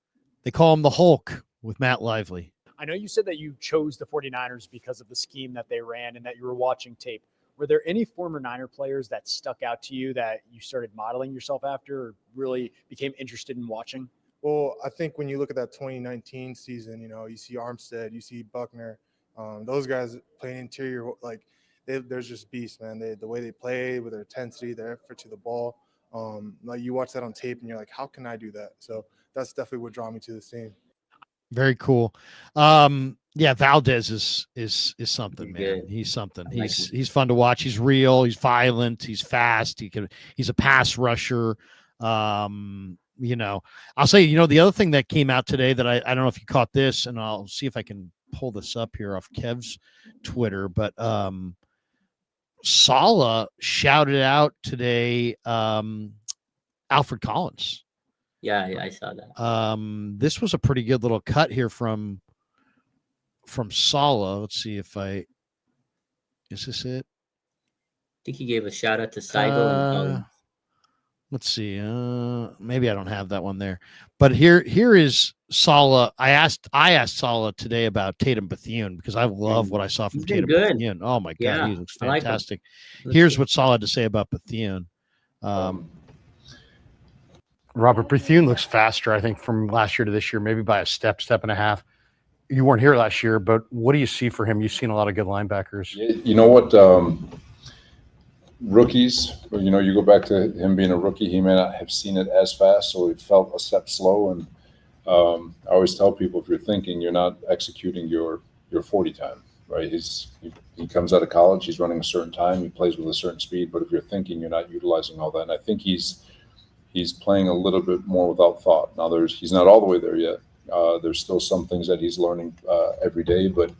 They call him the Hulk with Matt Lively. I know you said that you chose the 49ers because of the scheme that they ran and that you were watching tape. Were there any former Niner players that stuck out to you that you started modeling yourself after or really became interested in watching? Well, I think when you look at that 2019 season, you see Armstead, you see Buckner, those guys playing interior, there's just beasts, man. The way they play with their intensity, their effort to the ball. You watch that on tape and you're like, how can I do that? So that's definitely what drew me to this team. Very cool. Yeah, Valdez is something, man. Good. He's something. He's fun to watch. He's real. He's violent. He's fast. He's a pass rusher. I'll say, the other thing that came out today that I don't know if you caught this, and I'll see if I can pull this up here off Kev's Twitter, but Saleh shouted out today Alfred Collins. Yeah, I saw that. This was a pretty good little cut here from Saleh. Let's see if is this it? I think he gave a shout out to Seigel and Collins. Let's see. Maybe I don't have that one there, but here is Saleh. I asked Saleh today about Tatum Bethune because I love what I saw from Tatum Bethune. Oh my God, he looks fantastic. Here's what Saleh had to say about Bethune. Robert Bethune looks faster, I think, from last year to this year, maybe by a step and a half. You weren't here last year, but what do you see for him? You've seen a lot of good linebackers. You know what? Rookies, you go back to him being a rookie, he may not have seen it as fast, so he felt a step slow. And I always tell people, if you're thinking, you're not executing your 40 time, right? He comes out of college, he's running a certain time, he plays with a certain speed, but if you're thinking, you're not utilizing all that. And I think he's playing a little bit more without thought. Now he's not all the way there yet. There's still some things that he's learning every day, but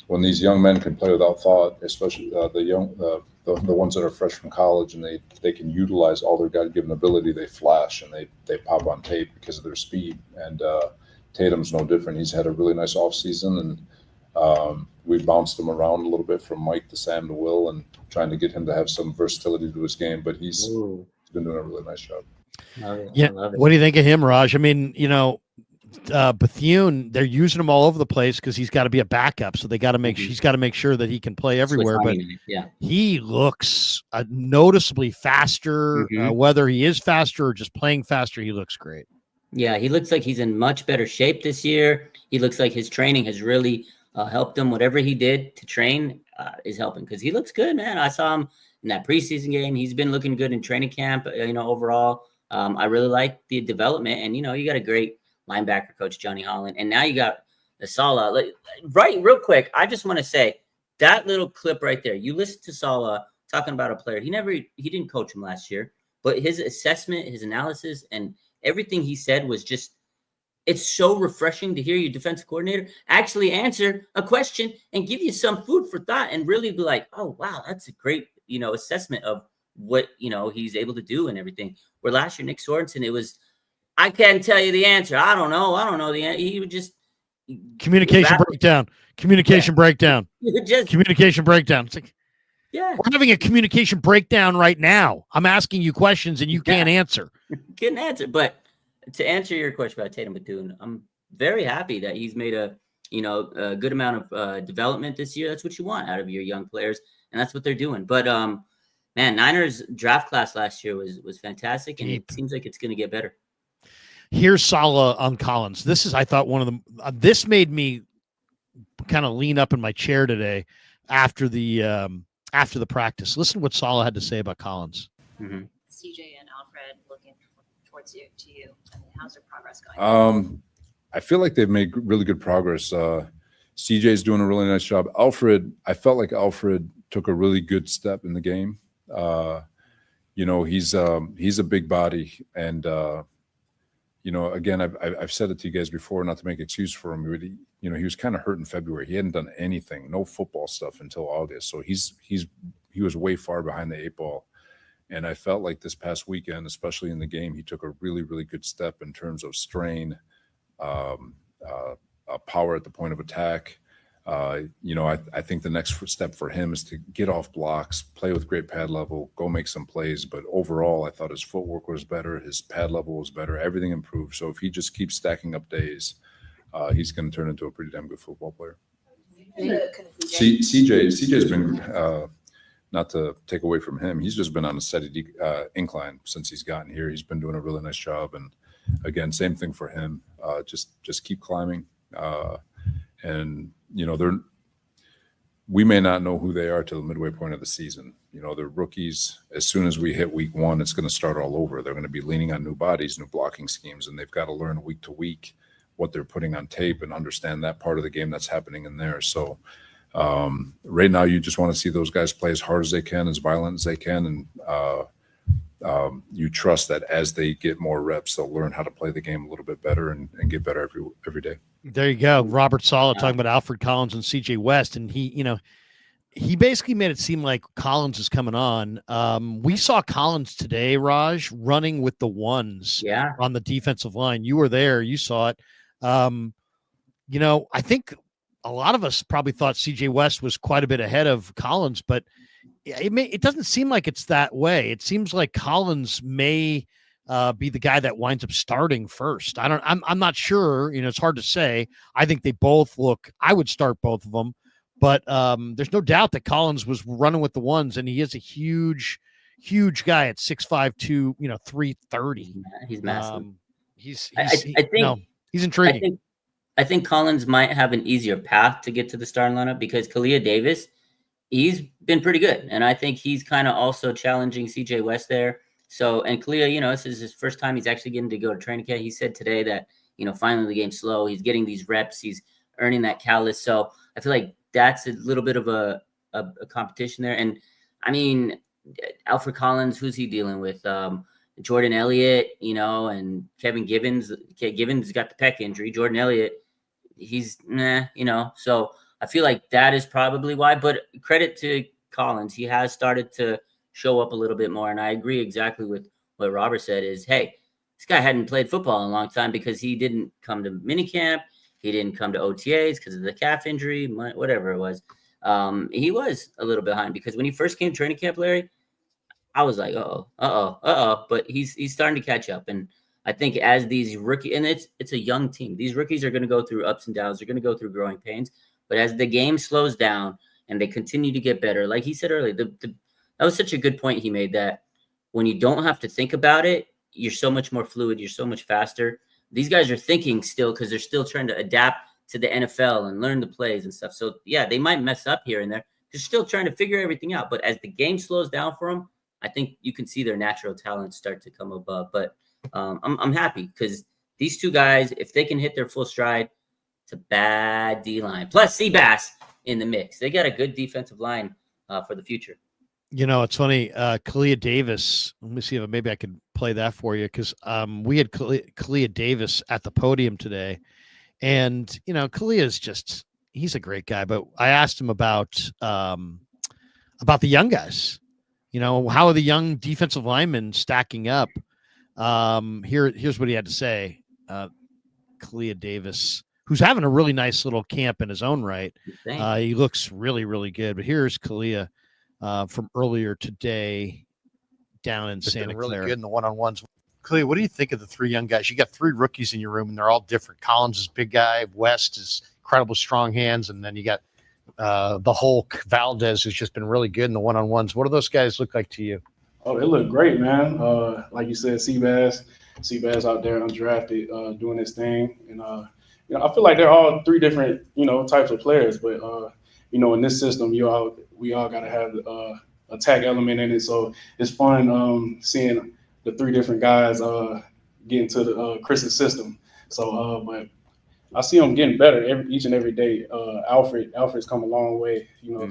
when these young men can play without thought, especially the ones that are fresh from college, and they can utilize all their God-given ability, they flash and they pop on tape because of their speed. And Tatum's no different. He's had a really nice offseason, and we've bounced him around a little bit from Mike to Sam to Will, and trying to get him to have some versatility to his game. But he's been doing a really nice job. Yeah. I love it. What do you think of him, Raj? I mean, Bethune, they're using him all over the place because he's got to be a backup. So they got to make he's got to make sure that he can play everywhere. But he looks noticeably faster. Whether he is faster or just playing faster, he looks great. Yeah, he looks like he's in much better shape this year. He looks like his training has really helped him. Whatever he did to train is helping because he looks good, man. I saw him in that preseason game. He's been looking good in training camp. Overall, I really like the development. And you got a great linebacker coach, Johnny Holland, and now you got the Saleh. Right, real quick, I just want to say that little clip right there. You listen to Saleh talking about a player. He didn't coach him last year, but his assessment, his analysis, and everything he said was just. It's so refreshing to hear your defensive coordinator actually answer a question and give you some food for thought and really be like, oh, wow, that's a great, assessment of what, he's able to do and everything. Where last year, Nick Sorensen, it was, I can't tell you the answer. I don't know the answer. He would just. Communication breakdown. Breakdown. Communication breakdown. It's like, we're having a communication breakdown right now. I'm asking you questions and you can't answer. Couldn't answer, but. To answer your question about Tatum Bethune, I'm very happy that he's made a good amount of development this year. That's what you want out of your young players, and that's what they're doing. But man, Niners draft class last year was fantastic, and it seems like it's going to get better. Here's Saleh on Collins. This is, I thought, one of the. This made me kind of lean up in my chair today after the practice. Listen to what Saleh had to say about Collins. Mm-hmm. CJ and Alfred looking towards you. I mean, how's their progress going? I feel like they've made really good progress. CJ's doing a really nice job. Alfred, I felt like Alfred took a really good step in the game. He's a big body, and again, I've said it to you guys before, not to make excuse for him. But he was kind of hurt in February. He hadn't done anything, no football stuff until August. So he was way far behind the 8 ball. And I felt like this past weekend, especially in the game, he took a really, really good step in terms of strain, power at the point of attack. I think the next step for him is to get off blocks, play with great pad level, go make some plays. But overall, I thought his footwork was better. His pad level was better. Everything improved. So if he just keeps stacking up days, he's going to turn into a pretty damn good football player. CJ's been not to take away from him, he's just been on a steady incline since he's gotten here. He's been doing a really nice job. And again, same thing for him. Just keep climbing. We may not know who they are till the midway point of the season. They're rookies. As soon as we hit week 1, it's going to start all over. They're going to be leaning on new bodies, new blocking schemes, and they've got to learn week to week what they're putting on tape and understand that part of the game that's happening in there. So right now, you just want to see those guys play as hard as they can, as violent as they can, and you trust that as they get more reps, they'll learn how to play the game a little bit better and get better every day. There you go, Robert Saleh talking about Alfred Collins and CJ West, and he basically made it seem like Collins is coming on. We saw Collins today, Raj, running with the ones on the defensive line. You were there, you saw it. I think a lot of us probably thought CJ West was quite a bit ahead of Collins, but it doesn't seem like it's that way. It seems like Collins may be the guy that winds up starting first. I'm not sure. It's hard to say. I think they both look. I would start both of them, but there's no doubt that Collins was running with the ones, and he is a huge guy at 6'5", 330. He's massive. He's intriguing. I think Collins might have an easier path to get to the starting lineup because Kalia Davis, he's been pretty good. And I think he's kind of also challenging CJ West there. So, and Kalia, this is his first time he's actually getting to go to training camp. He said today that, finally the game's slow. He's getting these reps. He's earning that callus. So I feel like that's a little bit of a competition there. And I mean, Alfred Collins, who's he dealing with? Jordan Elliott, and Kevin Givens. Givens got the pec injury. Jordan Elliott, he's so I feel like that is probably why, but credit to Collins. He has started to show up a little bit more. And I agree exactly with what Robert said is, hey, this guy hadn't played football in a long time because he didn't come to minicamp. He didn't come to OTAs because of the calf injury, whatever it was. He was a little behind because when he first came to training camp, Larry, I was like, but he's starting to catch up. And I think as these rookie, and it's a young team, these rookies are going to go through ups and downs. They're going to go through growing pains. But as the game slows down and they continue to get better, like he said earlier, that was such a good point he made, that when you don't have to think about it, you're so much more fluid. You're so much faster. These guys are thinking still because they're still trying to adapt to the NFL and learn the plays and stuff. So yeah, they might mess up here and there. They're still trying to figure everything out. But as the game slows down for them, I think you can see their natural talents start to come above. But I'm happy because these two guys, if they can hit their full stride, it's a bad D line. Plus Seabass in the mix. They got a good defensive line for the future. You know, it's funny. Kalia Davis. Let me see if maybe I could play that for you, because we had Kalia Davis at the podium today, and you know, Kalia is he's a great guy. But I asked him about the young guys. You know, how are the young defensive linemen stacking up? Here's what he had to say. Kalia Davis, who's having a really nice little camp in his own right. He looks really, really good. But here's Kalia from earlier today down in Santa Clara. Really good in the one-on-ones. Kalia, what do you think of the three young guys? You got three rookies in your room, and they're all different. Collins is big guy. West is incredible strong hands. And then you got the Hulk, Valdez, who's just been really good in the one-on-ones. What do those guys look like to you? Oh, they look great, man. Like you said, Seabass out there undrafted, doing his thing. And, you know, I feel like they're all three different, you know, types of players. But, you know, in this system, we all got to have a tag element in it. So it's fun seeing the three different guys get into the Chris's system. So, but I see them getting better each and every day. Alfred's come a long way, you know,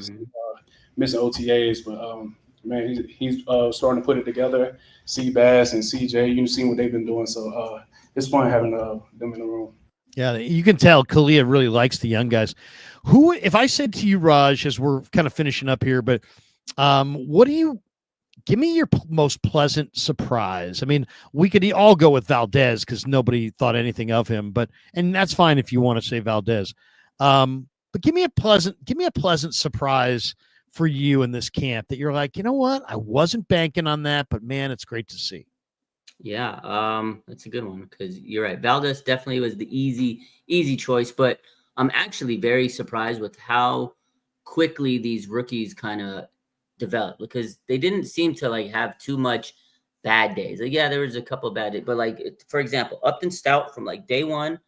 missing OTAs, but man, he's starting to put it together. Seabass and CJ, you've seen what they've been doing, so it's fun having them in the room. Yeah, you can tell Kalia really likes the young guys. Who, if I said to you, Raj, as we're kind of finishing up here, but give me your most pleasant surprise? I mean, we could all go with Valdez because nobody thought anything of him, and that's fine if you want to say Valdez. But give me a pleasant surprise for you in this camp that you're like, you know what? I wasn't banking on that, but man, it's great to see. Yeah, that's a good one because you're right. Valdez definitely was the easy choice, but I'm actually very surprised with how quickly these rookies kind of developed, because they didn't seem to like have too much bad days. Like, yeah, there was a couple of bad days, but like, for example, Upton Stout from like day one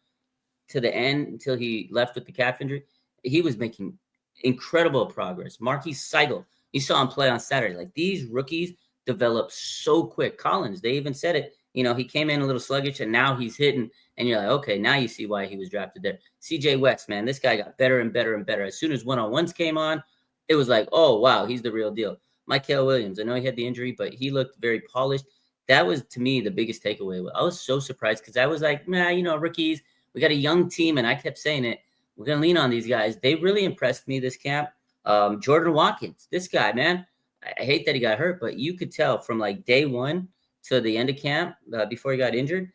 to the end until he left with the calf injury, he was making incredible progress. Marquise Seigel, you saw him play on Saturday. Like, these rookies develop so quick. Collins, they even said it. You know, he came in a little sluggish, and now he's hitting, and you're like, okay, now you see why he was drafted there. CJ West, man, this guy got better and better and better. As soon as one-on-ones came on, it was like, oh, wow, he's the real deal. Michael Williams, I know he had the injury, but he looked very polished. That was, to me, the biggest takeaway. I was so surprised because I was like, man, you know, rookies, we got a young team, and I kept saying it. We're going to lean on these guys. They really impressed me this camp. Jordan Watkins, this guy, man, I hate that he got hurt, but you could tell from like day one to the end of camp before he got injured,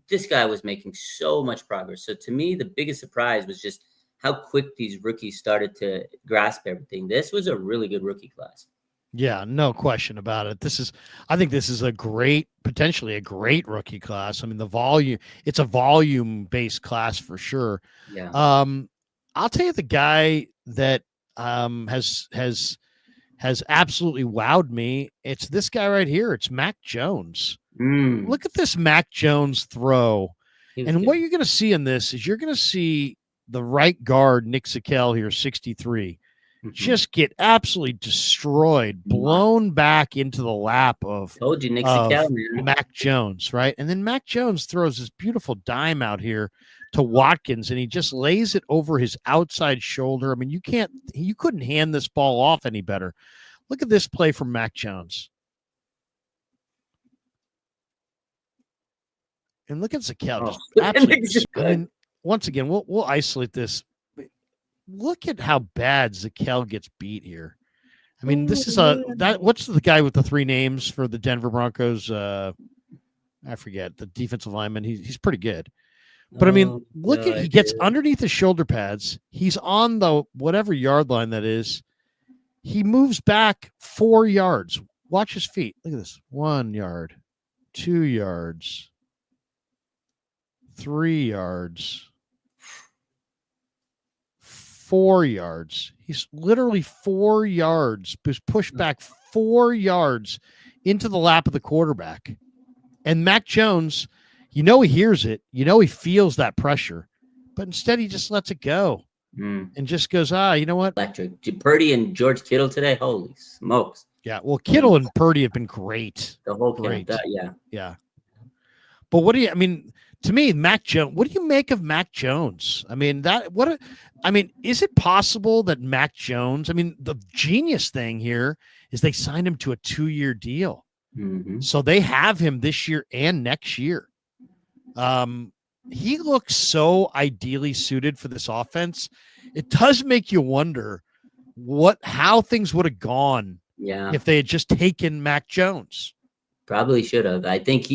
this guy was making so much progress. So to me, the biggest surprise was just how quick these rookies started to grasp everything. This was a really good rookie class. Yeah, no question about it. I think this is potentially a great rookie class. I mean, it's a volume-based class for sure. Yeah. I'll tell you the guy that has absolutely wowed me. It's this guy right here. It's Mac Jones. Look at this Mac Jones throw. And what you're going to see in this is you're going to see the right guard, Nick Sikel here, 63, just get absolutely destroyed, blown back into the lap of, told you, Nick Sikel, man. Mac Jones, right? And then Mac Jones throws this beautiful dime out here to Watkins, and he just lays it over his outside shoulder. I mean, you couldn't hand this ball off any better. Look at this play from Mac Jones. And look at Sikel. I mean, once again, we'll isolate this. Look at how bad Sikel gets beat here. I mean, this is what's the guy with the three names for the Denver Broncos? I forget, the defensive lineman. He's pretty good. But I mean, he gets underneath the shoulder pads. He's on the whatever yard line that is. He moves back 4 yards. Watch his feet. Look at this. 1 yard, 2 yards, 3 yards, 4 yards. He's literally 4 yards, pushed back 4 yards into the lap of the quarterback. And Mac Jones, he hears it. He feels that pressure. But instead, he just lets it go and just goes, you know what? Electric. Purdy and George Kittle today, holy smokes. Yeah, well, Kittle and Purdy have been great. The whole great. Yeah. But to me, Mac Jones, what do you make of Mac Jones? Is it possible that Mac Jones, the genius thing here is they signed him to a 2-year deal. Mm-hmm. So they have him this year and next year. He looks so ideally suited for this offense. It does make you wonder how things would have gone if they had just taken Mac Jones. Probably should have. I think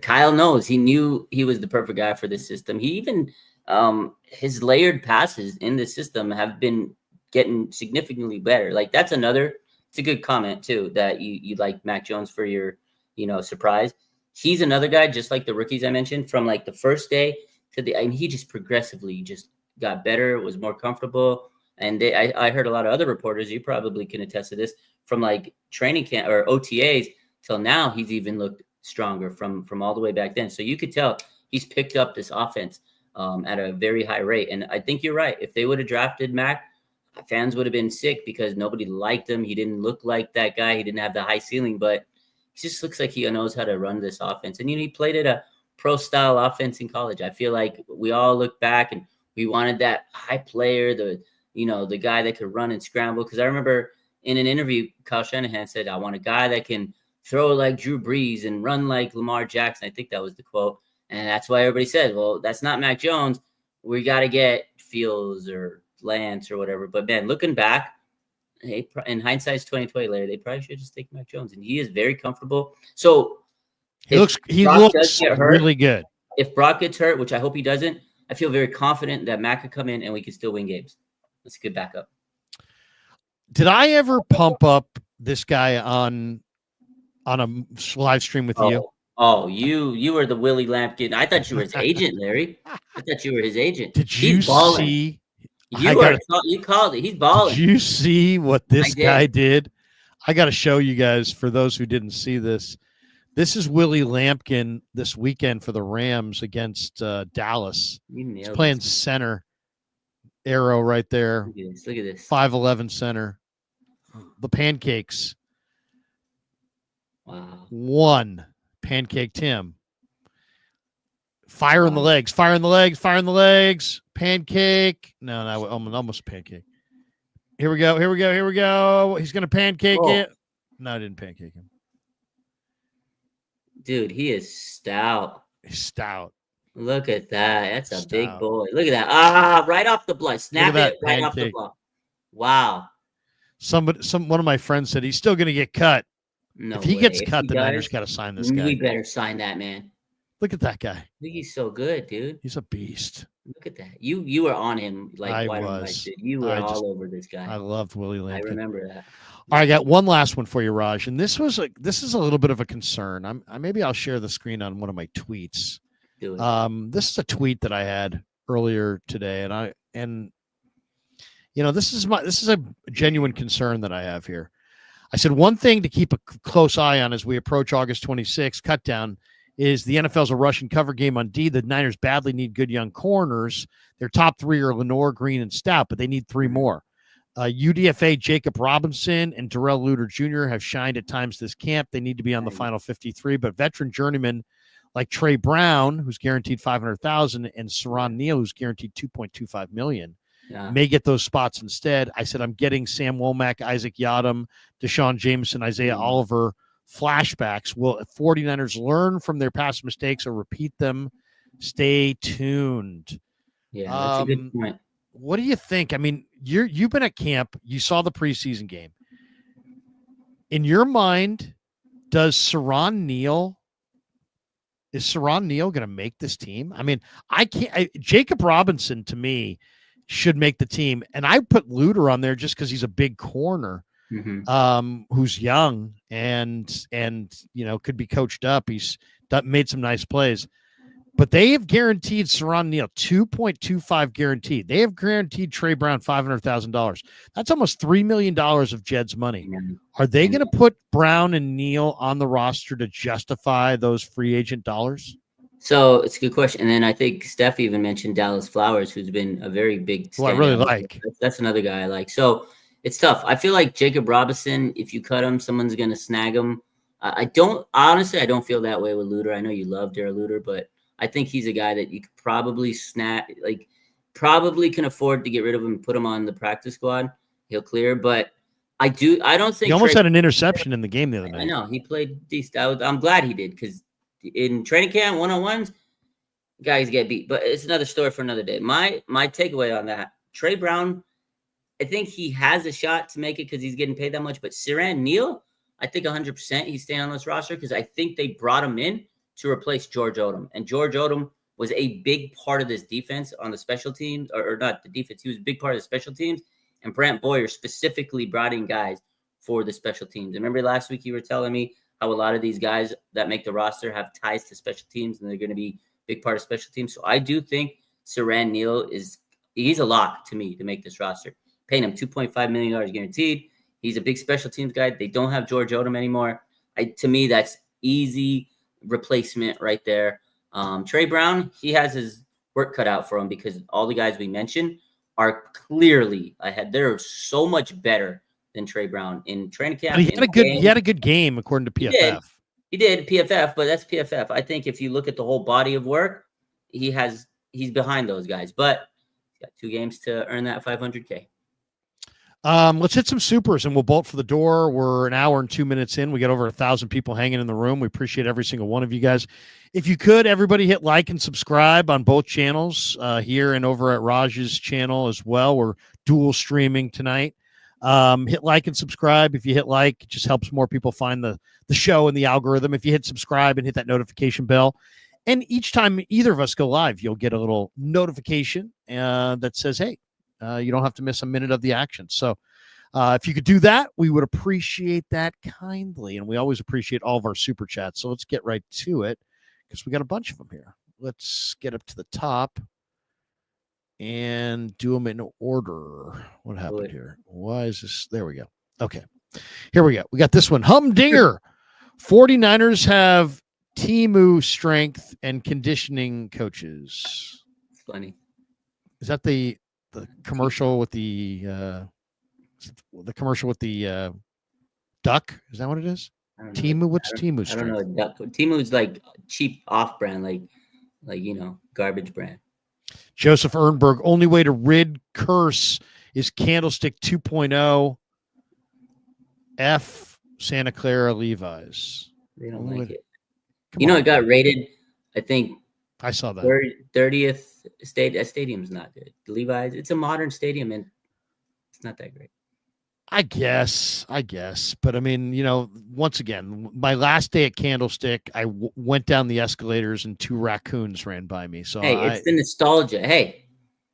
Kyle knows. He knew he was the perfect guy for this system. He even his layered passes in the system have been getting significantly better. Like it's a good comment too, that you like Mac Jones for your, surprise. He's another guy, just like the rookies I mentioned, from like the first day to he just progressively just got better, was more comfortable. And I heard a lot of other reporters, you probably can attest to this, from like training camp or OTAs till now, he's even looked stronger from all the way back then. So you could tell he's picked up this offense at a very high rate. And I think you're right. If they would have drafted Mac, fans would have been sick because nobody liked him. He didn't look like that guy. He didn't have the high ceiling, but he just looks like he knows how to run this offense. And, he played at a pro-style offense in college. I feel like we all look back and we wanted that high player, the guy that could run and scramble. Because I remember in an interview, Kyle Shanahan said, I want a guy that can throw like Drew Brees and run like Lamar Jackson. I think that was the quote. And that's why everybody said, well, that's not Mac Jones. We got to get Fields or Lance or whatever. But, man, looking back, in hindsight's 2020 later, they probably should just take Mac Jones. And he is very comfortable. So he looks really good. If Brock gets hurt, which I hope he doesn't, I feel very confident that Mac could come in and we could still win games. That's a good backup. Did I ever pump up this guy on a live stream with you? Oh, you were the Willie Lampkin. I thought you were his agent, Larry. I thought you were his agent. Did you see? You called it. He's balling. Did you see what this guy did? I got to show you guys, for those who didn't see this. This is Willie Lampkin this weekend for the Rams against Dallas. He's playing center. Arrow right there. Look at this. 5'11" center. The pancakes. Wow. One pancaked him. Fire in the legs. Fire in the legs. Fire in the legs. Pancake. No, almost pancake. Here we go. Here we go. Here we go. He's going to pancake it. No, I didn't pancake him. Dude, he is stout. He's stout. Look at that. That's a big boy. Look at that. Right off the block. Snap it right off the block. Wow. One of my friends said he's still going to get cut. No if he way. gets cut, the Niners got to sign this guy. We better sign that man. Look at that guy. He's so good, dude. He's a beast. Look at that. You were on him like I white was. on white, dude. You were all over this guy. I loved Willie Lampkin. I remember that. All right, I got one last one for you, Raj, and this is a little bit of a concern. Maybe I'll share the screen on one of my tweets. Do it. This is a tweet that I had earlier today, and this is a genuine concern that I have here. I said one thing to keep a close eye on as we approach August 26th cut down is the NFL's a rush and cover game on D. The Niners badly need good young corners. Their top three are Lenore, Green, and Stout, but they need three more. UDFA Jacob Robinson and Darrell Luter Jr. have shined at times this camp. They need to be on the final 53, but veteran journeymen like Trey Brown, who's guaranteed $500,000, and Saron Neal, who's guaranteed $2.25 million, may get those spots instead. I said I'm getting Sam Womack, Isaac Yadam, Deshaun Jameson, Isaiah Oliver flashbacks. Will 49ers learn from their past mistakes or repeat them? Stay tuned. Yeah, that's a good point. What do you think? I mean, you've been at camp. You saw the preseason game. In your mind, is Saron Neal going to make this team? I mean, Jacob Robinson, to me, should make the team. And I put Luter on there just because he's a big corner. who's young and could be coached up. He's made some nice plays. But they have guaranteed Saran Neal $2.25 guaranteed. They have guaranteed Trey Brown $500,000. That's almost $3 million of Jed's money. Are they going to put Brown and Neal on the roster to justify those free agent dollars? So it's a good question. And then I think Steph even mentioned Dallas Flowers, who's been a very big who I really like. That's another guy I like. So it's tough. I feel like Jacob Robinson, if you cut him, someone's going to snag him. I don't feel that way with Luter. I know you love Darrell Luter, but I think he's a guy that you could probably probably can afford to get rid of him and put him on the practice squad. He'll clear, but I don't think he almost had an interception in the game the other night. I know he played decent. I'm glad he did, because in training camp, one-on-ones, guys get beat. But it's another story for another day. My takeaway on that, Trey Brown, I think he has a shot to make it because he's getting paid that much. But Saran Neal, I think 100% he's staying on this roster, because I think they brought him in to replace George Odom. And George Odom was a big part of this defense on the special teams, or not the defense. He was a big part of the special teams. And Brant Boyer specifically brought in guys for the special teams. And remember last week you were telling me how a lot of these guys that make the roster have ties to special teams, and they're going to be a big part of special teams. So I do think Saran Neal he's a lock to me to make this roster. Paying him $2.5 million guaranteed. He's a big special teams guy. They don't have George Odom anymore. To me, that's easy replacement right there. Trey Brown, he has his work cut out for him, because all the guys we mentioned are clearly ahead. They're so much better than Trey Brown in training camp. He had a good game according to PFF. He did PFF, but that's PFF. I think if you look at the whole body of work, he's behind those guys, but he's got 2 games to earn that $500K. Let's hit some supers and we'll bolt for the door. We're an hour and 2 minutes in. We got over 1,000 people hanging in the room. We appreciate every single one of you guys. If you could, everybody hit like and subscribe on both channels, here and over at Raj's channel as well. We're dual streaming tonight. Hit like and subscribe. If you hit like, it just helps more people find the show and the algorithm. If you hit subscribe and hit that notification bell, and each time either of us go live, you'll get a little notification that says, hey, you don't have to miss a minute of the action. So if you could do that, we would appreciate that kindly. And we always appreciate all of our super chats. So let's get right to it, because we got a bunch of them here. Let's get up to the top and do them in order. What happened here? Why is this? There we go. Okay. Here we go. We got this one. Humdinger. 49ers have Temu strength and conditioning coaches. Funny. Is that the commercial with the commercial with the duck? Is that what it is? Temu? What's Temu strength? I don't know. Temu's like cheap off-brand, like garbage brand. Joseph Ernberg, only way to rid curse is Candlestick 2.0 F Santa Clara Levi's. They don't like it. It got rated, I think. I saw that. 30th state. That stadium's not good. Levi's, it's a modern stadium and it's not that great. I guess. But I mean, once again, my last day at Candlestick, I went down the escalators and 2 raccoons ran by me. So it's the nostalgia.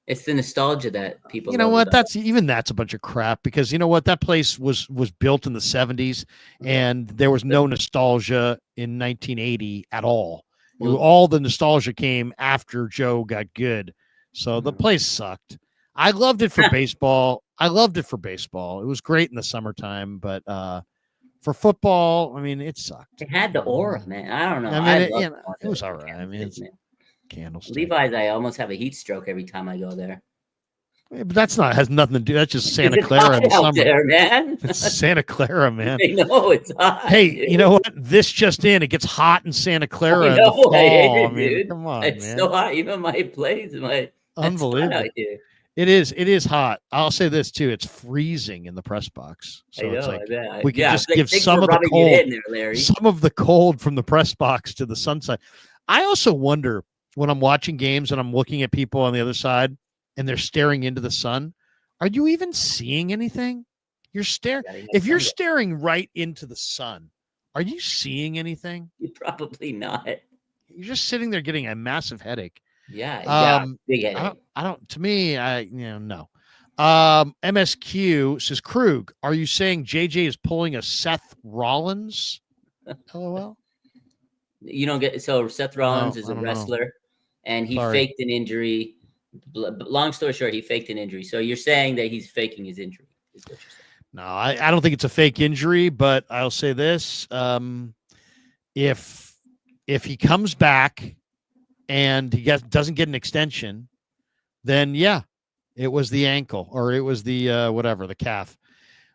It's the nostalgia that people. You know what? That's a bunch of crap, because you know what? That place was built in the 70s, and there was no nostalgia in 1980 at all. All the nostalgia came after Joe got good. So the place sucked. I loved it for baseball. It was great in the summertime, but for football, I mean, it sucked. It had the aura, man. I don't know. I mean, it was all right. I mean, it's Candlestick. Levi's, I almost have a heat stroke every time I go there. Yeah, but has nothing to do. That's just Santa Clara in the summer, there, man. It's Santa Clara, man. I know it's hot. Hey, dude. You know what? This just in, it gets hot in Santa Clara in the fall. I mean, dude. Come on, it's man. so hot. Even my place, Unbelievable. It is hot. I'll say this too. It's freezing in the press box. So it's like we can just give some of the cold, some of the cold from the press box to the sunset. I also wonder when I'm watching games and I'm looking at people on the other side and they're staring into the sun, are you even seeing anything? You're staring. If you're staring right into the sun, are you seeing anything? Probably not. You're just sitting there getting a massive headache. Yeah, big headache. I don't. To me, no. MSQ says, Krug, are you saying JJ is pulling a Seth Rollins? LOL. You don't get so Seth Rollins No, is I a don't know. wrestler, and he Sorry. faked an injury. Long story short, he faked an injury. So you're saying that he's faking his injury? Is what you're saying. No, I don't think it's a fake injury, but I'll say this: if he comes back and he doesn't get an extension, then yeah, it was the ankle or it was the whatever, the calf.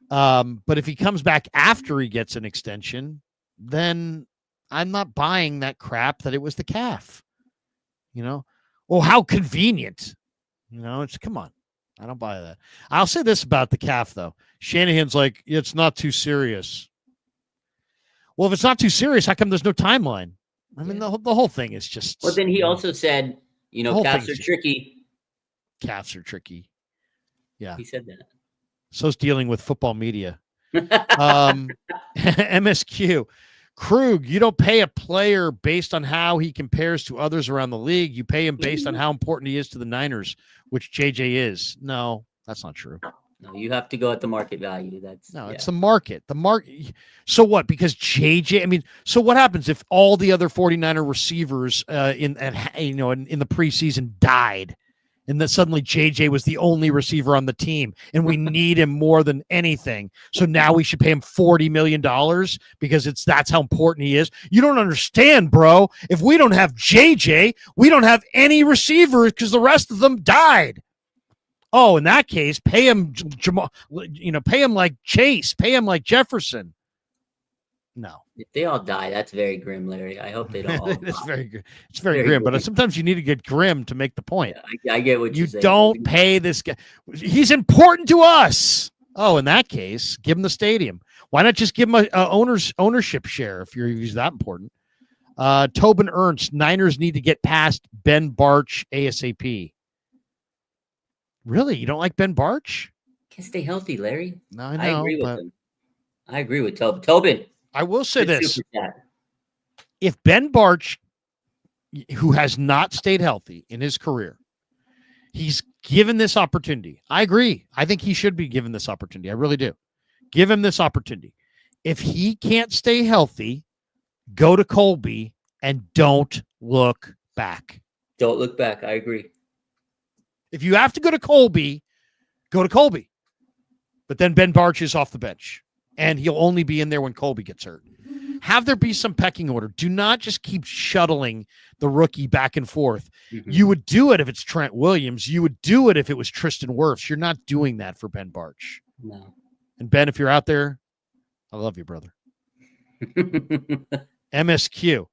But if he comes back after he gets an extension, then I'm not buying that crap that it was the calf. Well, how convenient. It's come on. I don't buy that. I'll say this about the calf, though. Shanahan's like, it's not too serious. Well, if it's not too serious, how come there's no timeline? I mean, the whole thing is just. Well, then he also said, calves are tricky. Calves are tricky. Yeah. He said that. So's dealing with football media. MSQ. Krug, you don't pay a player based on how he compares to others around the league. You pay him based on how important he is to the Niners, which JJ is. No, that's not true. No, you have to go at the market value. It's the market. The market. So what? Because JJ, I mean, so what happens if all the other 49er receivers in the preseason died? And then suddenly JJ was the only receiver on the team, and we need him more than anything. So now we should pay him $40 million because that's how important he is. You don't understand, bro. If we don't have JJ, we don't have any receivers because the rest of them died. Oh, in that case, pay him Jamal, pay him like Chase, pay him like Jefferson. No. If they all die, that's very grim, Larry. I hope they don't all It's die. very good. It's very grim, but sometimes you need to get grim to make the point. Yeah, I get what you you're saying. don't pay this guy. He's important to us. Oh, in that case, give him the stadium. Why not just give him a ownership share if he's that important? Tobin Ernst, Niners need to get past Ben Barch ASAP. Really? You don't like Ben Barch? Can't stay healthy, Larry. No, I know. I agree with him. I agree with Tobin. Tobin. I will say this. If Ben Barch, who has not stayed healthy in his career, he's given this opportunity. I agree. I think he should be given this opportunity. I really do. Give him this opportunity. If he can't stay healthy, go to Colby and don't look back. Don't look back. I agree. If you have to go to Colby, go to Colby. But then Ben Barch is off the bench, and he'll only be in there when Colby gets hurt. Have there be some pecking order. Do not just keep shuttling the rookie back and forth. Mm-hmm. You would do it if it's Trent Williams. You would do it if it was Tristan Wirfs. You're not doing that for Ben Barch. No. And Ben, if you're out there, I love you, brother. MSQ.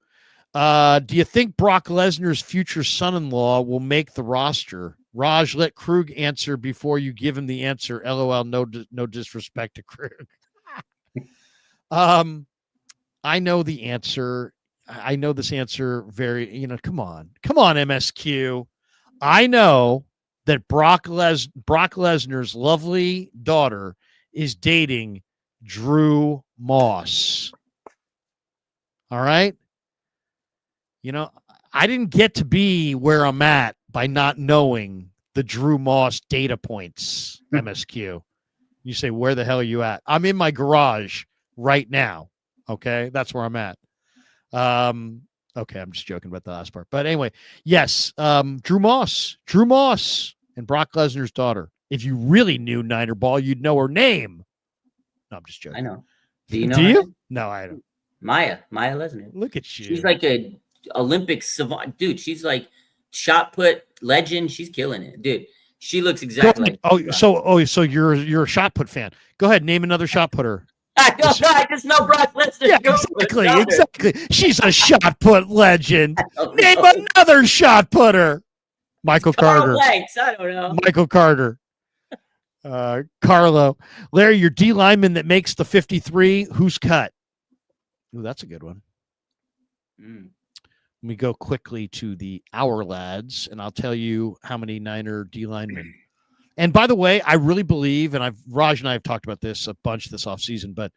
Do you think Brock Lesnar's future son-in-law will make the roster? Raj, let Krug answer before you give him the answer. LOL, no disrespect to Krug. I know the answer. I know this answer very, come on, MSQ. I know that Brock Lesnar's lovely daughter is dating Drew Moss. All right. I didn't get to be where I'm at by not knowing the Drew Moss data points, MSQ. You say, where the hell are you at? I'm in my garage right now. Okay. That's where I'm at. Okay. I'm just joking about the last part, but anyway, yes. Drew Moss and Brock Lesnar's daughter. If you really knew Niner ball, you'd know her name. No, I'm just joking. I know. Do you know? Do her? you? No, I don't. Maya Lesnar. Look at you. She's like a Olympic savant, dude. She's like shot put legend. She's killing it, dude. She looks exactly like. So you're a shot put fan. Go ahead, name another shot putter. I just know Brock Lesnar. Yeah, exactly. She's a shot put legend. Name another shot putter. Michael Carter. Blanks. I don't know. Michael Carter. Carlo. Larry, your D lineman that makes the 53, who's cut? Ooh, that's a good one. Let me go quickly to the Our Lads, and I'll tell you how many Niner D linemen. And by the way, I really believe, and Raj and I have talked about this a bunch this offseason, but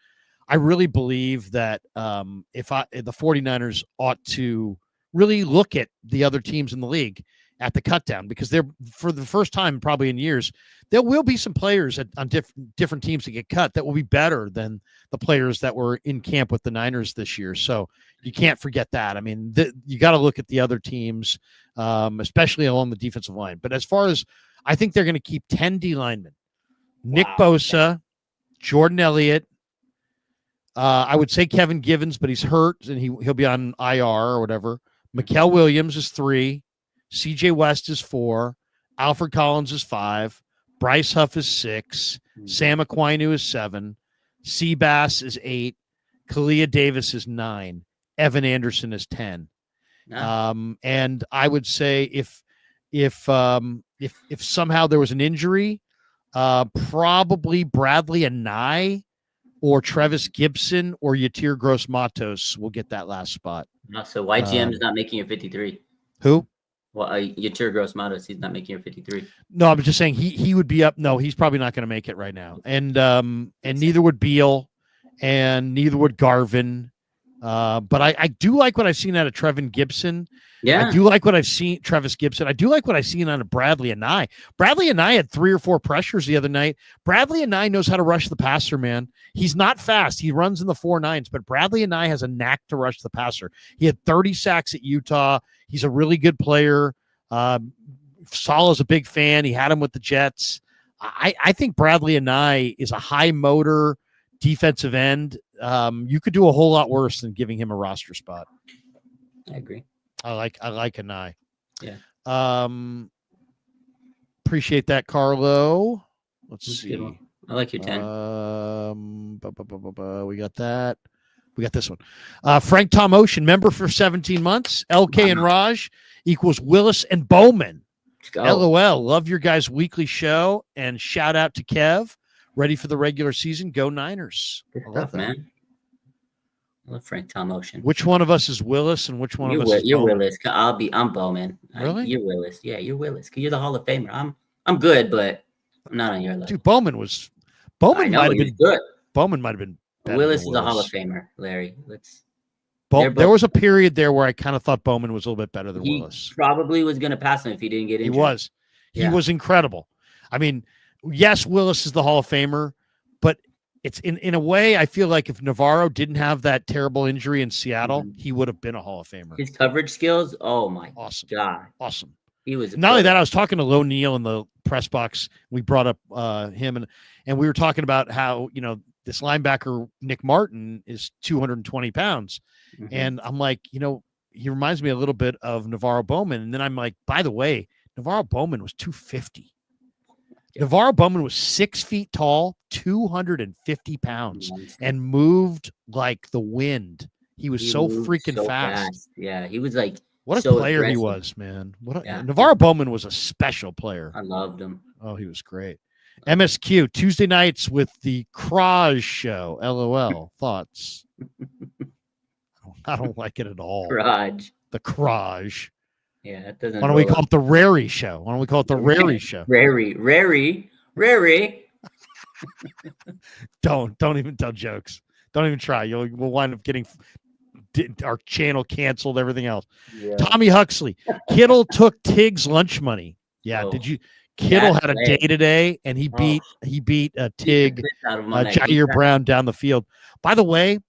I really believe that the 49ers ought to really look at the other teams in the league at the cut down, because they're, for the first time probably in years, there will be some players on different teams that get cut that will be better than the players that were in camp with the Niners this year. So you can't forget that. I mean, you got to look at the other teams, especially along the defensive line. But as far as, I think they're going to keep 10 D linemen: Nick Bosa, Jordan Elliott. I would say Kevin Givens, but he's hurt and he'll be on IR or whatever. Mikael Williams is 3. CJ West is 4. Alfred Collins is 5. Bryce Huff is 6. Sam Aquinu is 7. Seabass is 8. Kalia Davis is 9. Evan Anderson is 10. And I would say if somehow there was an injury, probably Bradley Anai or Trevis Gibson or Yatir Gross-Matos will get that last spot. So YGM is not making your 53. Who? Well, Yatir Gross-Matos, he's not making your 53. No, I'm just saying he would be up. No, he's probably not going to make it right now. And neither would Beal, and neither would Garvin. But I do like what I've seen out of Trevin Gibson. Yeah. I do like what I've seen, Travis Gibson. I do like what I've seen out of Bradley Anai. Bradley Anai had 3 or 4 pressures the other night. Bradley Anai knows how to rush the passer, man. He's not fast. He runs in the 4.9s, but Bradley Anai has a knack to rush the passer. He had 30 sacks at Utah. He's a really good player. Salah's a big fan. He had him with the Jets. I think Bradley Anai is a high motor defensive end. You could do a whole lot worse than giving him a roster spot. I agree. I like Anai. Yeah. Appreciate that, Carlo. Let's see. I like your 10. We got that. We got this one. Frank Tom Ocean, member for 17 months. LK and Raj equals Willis and Bowman. Let's go. LOL. Love your guys' weekly show. And shout out to Kev. Ready for the regular season. Go Niners. Good stuff, man. I love Frank Tom Ocean. Which one of us is Willis and which one of us is You're Bowman? Willis. I'm Bowman. Really? You're Willis. Yeah, you're Willis. Because you're the Hall of Famer. I'm good, but I'm not on your level. Dude, Bowman might have been good. Bowman might have been better Willis than is a Hall of Famer, Larry. There was a period there where I kind of thought Bowman was a little bit better than He Willis. probably was going to pass him if he didn't get injured. He was incredible. I mean, yes, Willis is the Hall of Famer, but it's in a way, I feel like if Navarro didn't have that terrible injury in Seattle, he would have been a Hall of Famer. His coverage skills, oh my God. Awesome. He was not only that, I was talking to Lo Neal in the press box. We brought up him and we were talking about how, this linebacker, Nick Martin, is 220 pounds. Mm-hmm. And I'm like, he reminds me a little bit of Navarro Bowman. And then I'm like, by the way, Navarro Bowman was 250. Navarro Bowman was 6 feet tall, 250 pounds, and moved like the wind. He was so freaking fast. Yeah, he was like, what a player aggressive. He was, man. Navarro Bowman was a special player. I loved him. Oh, he was great. MSQ, Tuesday nights with the Kraj show. LOL. Thoughts? I don't like it at all. Kraj. The Kraj. Yeah, that doesn't. Why don't we call it the Rary show? Why don't we call it the Rary show? Rary. Don't even tell jokes. Don't even try. We'll wind up getting our channel canceled, everything else. Yeah. Tommy Huxley. Kittle took Tig's lunch money. Yeah, did you? Kittle had a day today, and he beat Tig, Jair Brown down the field. By the way,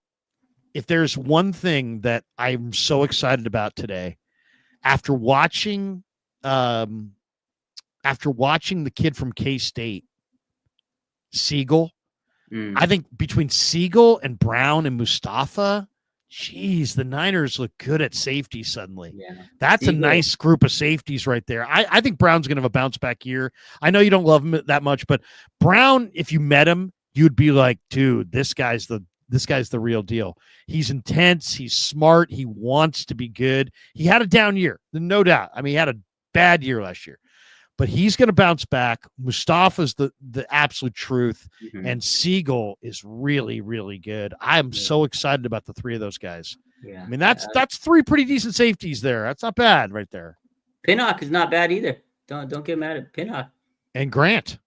if there's one thing that I'm so excited about today, after watching the kid from K-State, Siegel, I think between Siegel and Brown and Mustafa, geez, the Niners look good at safety suddenly. Yeah. That's Siegel. A nice group of safeties right there. I think Brown's going to have a bounce back year. I know you don't love him that much, but Brown, if you met him, you'd be like, dude, this guy's the real deal. He's intense. He's smart. He wants to be good. He had a down year, no doubt. I mean, he had a bad year last year, but he's going to bounce back. Mustafa's the absolute truth, and Siegel is really, really good. I'm so excited about the 3 of those guys. Yeah, I mean, that's 3 pretty decent safeties there. That's not bad right there. Pinnock is not bad either. Don't get mad at Pinnock. And Grant.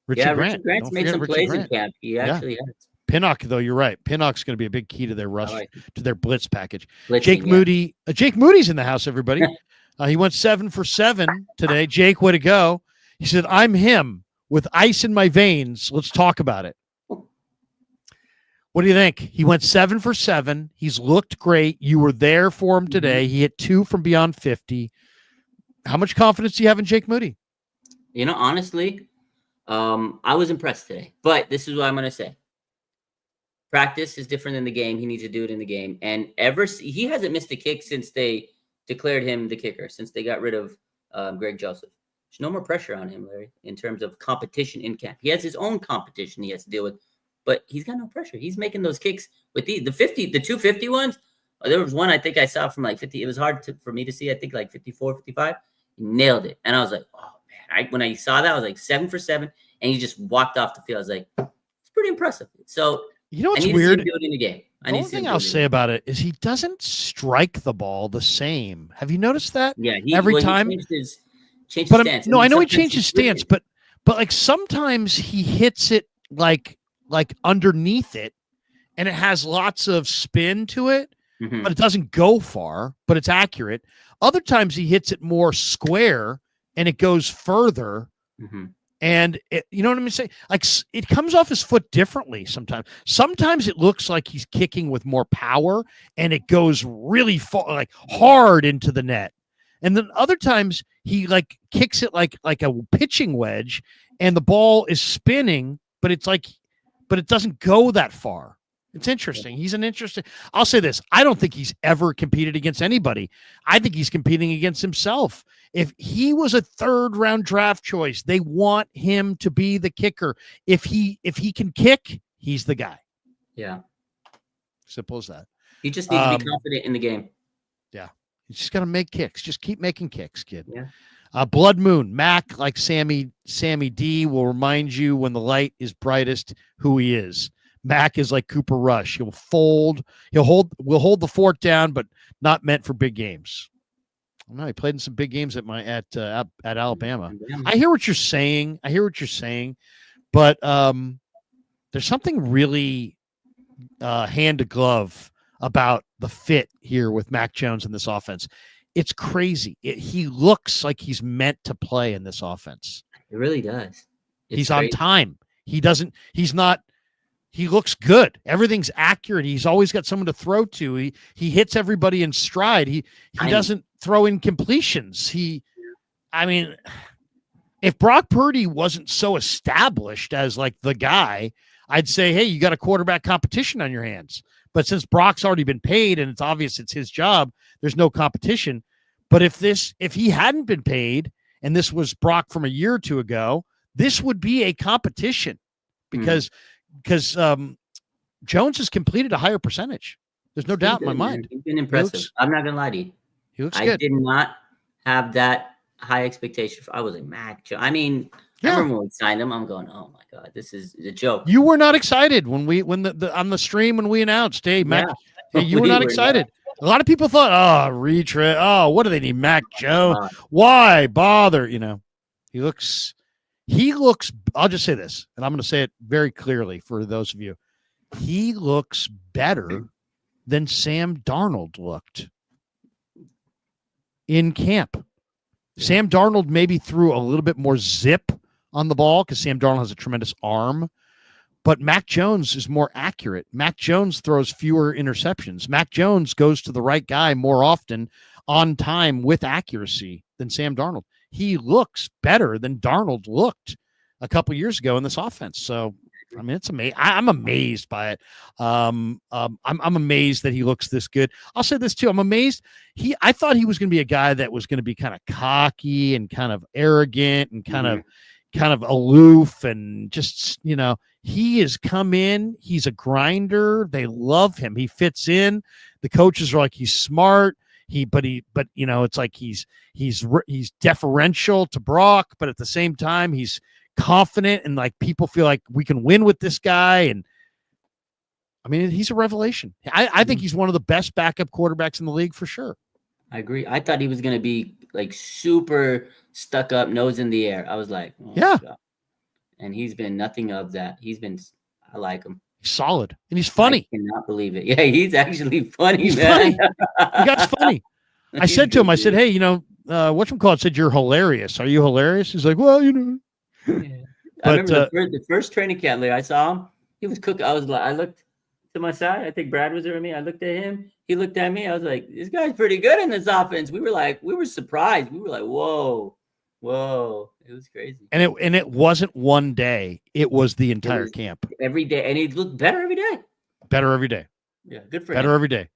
Richard Grant's made some plays in camp. He actually has. Pinnock, though, you're right. Pinnock's going to be a big key to their rush, to their blitz package. Jake Moody. Jake Moody's in the house, everybody. He went 7 for 7 today. Jake, way to go. He said, I'm him with ice in my veins. Let's talk about it. What do you think? He went 7 for 7. He's looked great. You were there for him today. He hit 2 from beyond 50. How much confidence do you have in Jake Moody? You know, honestly, I was impressed today. But this is what I'm going to say. Practice is different than the game. He needs to do it in the game. And he hasn't missed a kick since they declared him the kicker, since they got rid of Greg Joseph. There's no more pressure on him, Larry, in terms of competition in camp. He has his own competition he has to deal with, but he's got no pressure. He's making those kicks with the 250 ones. There was one I think I saw from like 50. It was hard for me to see. I think like 54, 55. He nailed it. And I was like, oh, man. When I saw that, I was like 7 for 7. And he just walked off the field. I was like, it's pretty impressive. So, you know what's I need weird? To see him do it in the game. The only thing I'll say about it is he doesn't strike the ball the same. Have you noticed that? Yeah. Every time. He changed his stance. No, I know he changed his stance, but like sometimes he hits it like underneath it, and it has lots of spin to it, but it doesn't go far, but it's accurate. Other times he hits it more square and it goes further. And you know what I'm saying? Like it comes off his foot differently sometimes. Sometimes it looks like he's kicking with more power and it goes really far, like hard into the net. And then other times he like kicks it like a pitching wedge and the ball is spinning, but it doesn't go that far. It's interesting. I'll say this. I don't think he's ever competed against anybody. I think he's competing against himself. If he was a 3rd round draft choice, they want him to be the kicker. If he can kick, he's the guy. Yeah. Simple as that. He just needs to be confident in the game. Yeah. You just got to make kicks. Just keep making kicks, kid. Yeah. Blood Moon. Mac, like Sammy D, will remind you when the light is brightest who he is. Mac is like Cooper Rush. We'll hold the fort down, but not meant for big games. No, he played in some big games at Alabama. I hear what you're saying. But there's something really hand to glove about the fit here with Mac Jones in this offense. It's crazy. He looks like he's meant to play in this offense. It really does. He's on time. He looks good. Everything's accurate. He's always got someone to throw to. He hits everybody in stride. He doesn't throw in completions. If Brock Purdy wasn't so established as like the guy, I'd say, hey, you got a quarterback competition on your hands. But since Brock's already been paid and it's obvious it's his job, there's no competition. But if he hadn't been paid and this was Brock from a year or two ago, this would be a competition because Jones has completed a higher percentage. There's no doubt in my mind. He's been impressive. I'm not going to lie to you. He looks good. I did not have that high expectation. I was like, Mac Jones. I remember when we signed him, I'm going, oh my God, this is a joke. You were not excited when on the stream when we announced, hey, Mac, you were not excited. A lot of people thought, retread. Oh, what do they need? Mac Jones. Why bother? He looks, I'll just say this, and I'm going to say it very clearly for those of you. He looks better than Sam Darnold looked in camp. Sam Darnold maybe threw a little bit more zip on the ball because Sam Darnold has a tremendous arm, but Mac Jones is more accurate. Mac Jones throws fewer interceptions. Mac Jones goes to the right guy more often on time with accuracy than Sam Darnold. He looks better than Darnold looked a couple years ago in this offense. So, it's amazing. I'm amazed by it. I'm amazed that he looks this good. I'll say this too. I'm amazed. I thought he was going to be a guy that was going to be kind of cocky and kind of arrogant and kind of aloof and just, he has come in. He's a grinder. They love him. He fits in. The coaches are like, he's smart. It's like he's deferential to Brock, but at the same time, he's confident and like people feel like we can win with this guy. And he's a revelation. I think he's one of the best backup quarterbacks in the league for sure. I agree. I thought he was going to be like super stuck up, nose in the air. I was like, oh yeah. God. And he's been nothing of that. I like him. He's solid and he's funny. I cannot believe it. Yeah, he's actually funny, he's man. Funny. The guy's funny. I said to him, hey, whatchamacallit said you're hilarious. Are you hilarious? He's like, well, you know. Yeah. But, I remember the first training camp day I saw him. He was cooking. I looked to my side. I think Brad was there with me. I looked at him. He looked at me. I was like, this guy's pretty good in this offense. We were surprised. We were like, whoa. It was crazy. And it wasn't one day. It was the entire camp. Every day. And he looked better every day. Better every day. Yeah, good for him. Better every day.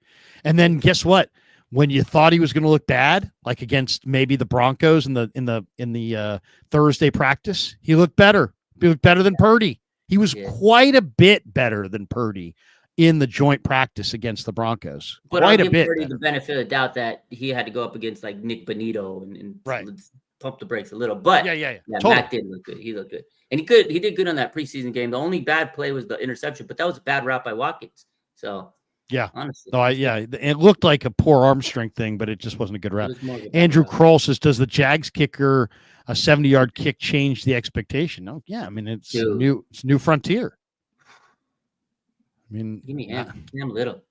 And then guess what? When you thought he was going to look bad, like against maybe the Broncos in the Thursday practice, he looked better. He looked better than Purdy. He was quite a bit better than Purdy in the joint practice against the Broncos. But quite I'll a bit. Purdy Better. the benefit of the doubt that he had to go up against like Nick Bonito and right. Pump the brakes a little. But yeah. Totally. Mac did look good. He looked good, and he did good on that preseason game. The only bad play was the interception, but that was a bad route by Watkins. So. Yeah. Honestly. No, it looked like a poor arm strength thing, but it just wasn't a good route. Andrew Kroll says, does the Jags kicker a 70-yard kick change the expectation? No, yeah. I mean, it's new frontier. I mean, give me him little.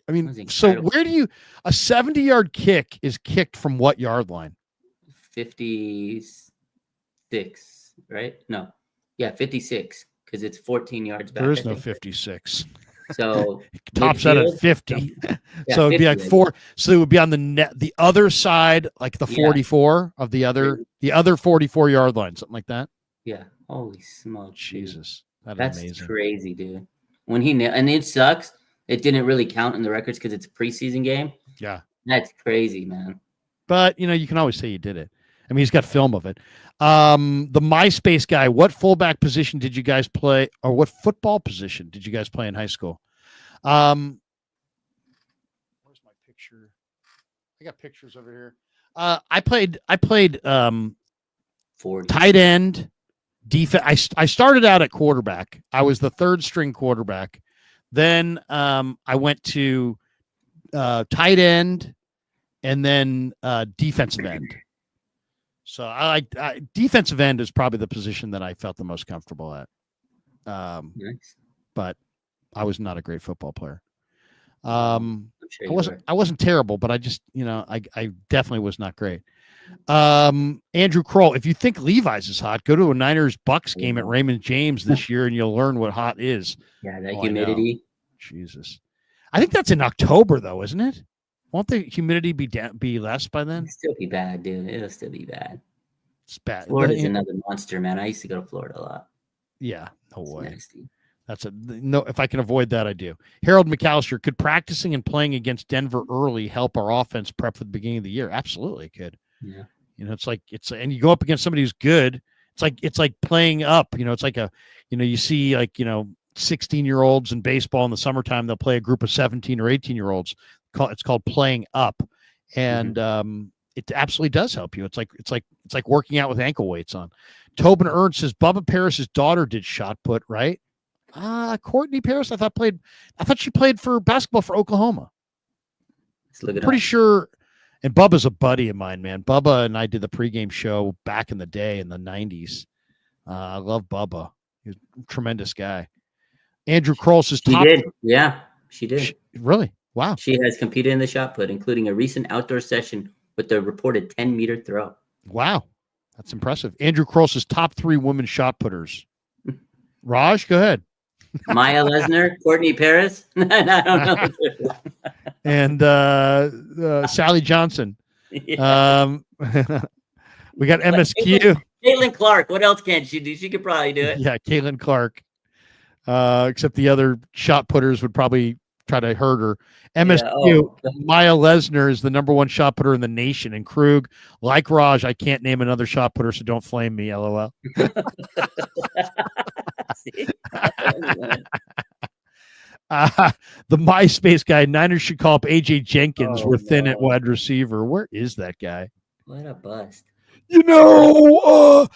I mean, so where do a 70-yard kick is kicked from what yard line? 56, right? No. Yeah, 56, because it's 14 yards back. There is no 56. So tops out at 50. Yeah, so it'd 50, be like 4. So it would be on the other side, like the 44 of the other 44-yard line, something like that. Yeah. Holy smokes. Jesus. That's amazing. Crazy, dude. When and it sucks. It didn't really count in the records because it's a preseason game. Yeah. That's crazy, man. But you can always say you did it. I mean, he's got film of it. The MySpace guy, what fullback position did you guys play, or what football position did you guys play in high school? Where's my picture? I got pictures over here. I played 40. Tight end, defense. I started out at quarterback. I was the third string quarterback. Then I went to tight end, and then defensive end. So I defensive end is probably the position that I felt the most comfortable at. Nice. But I was not a great football player. Sure I wasn't terrible, but I just, I definitely was not great. Andrew Kroll, if you think Levi's is hot, go to a Niners Bucks game at Raymond James this year and you'll learn what hot is. Yeah, that humidity. Jesus. I think that's in October though, isn't it? Won't the humidity be less by then? It'll still be bad, dude. It'll still be bad. It's bad. Florida's another monster, man. I used to go to Florida a lot. Yeah, no way. Nasty. No. If I can avoid that, I do. Harold McAllister, could practicing and playing against Denver early help our offense prep for the beginning of the year? Absolutely, it could. Yeah. And you go up against somebody who's good. It's like playing up. It's like you see 16-year-olds in baseball in the summertime. They'll play a group of 17 or 18-year-olds. It's called playing up, and it absolutely does help you. It's like working out with ankle weights on. Tobin Ernst says Bubba Paris's daughter did shot put, right? Courtney Paris, I thought she played for basketball for Oklahoma. Pretty sure. And Bubba's a buddy of mine, man. Bubba and I did the pregame show back in the day in the 90s. I love Bubba. He's a tremendous guy. Andrew Kroll says top. She did. Yeah, she did. Really? Wow. She has competed in the shot put, including a recent outdoor session with the reported 10-meter throw. Wow. That's impressive. Andrew Kroll says top 3 women shot putters. Raj, go ahead. Maya Lesnar, Courtney Paris. I don't know. And Sally Johnson. Yeah. We got MSQ. Caitlin Clark. What else can she do? She could probably do it. Yeah, Caitlin Clark. Except the other shot putters would probably try to hurt her. MSQ, Maya Lesnar is the number 1 shot putter in the nation. And Krug, like Raj, I can't name another shot putter, so don't flame me, LOL. The MySpace guy, Niners should call up AJ Jenkins. We're thin at wide receiver. Where is that guy? What a bust. I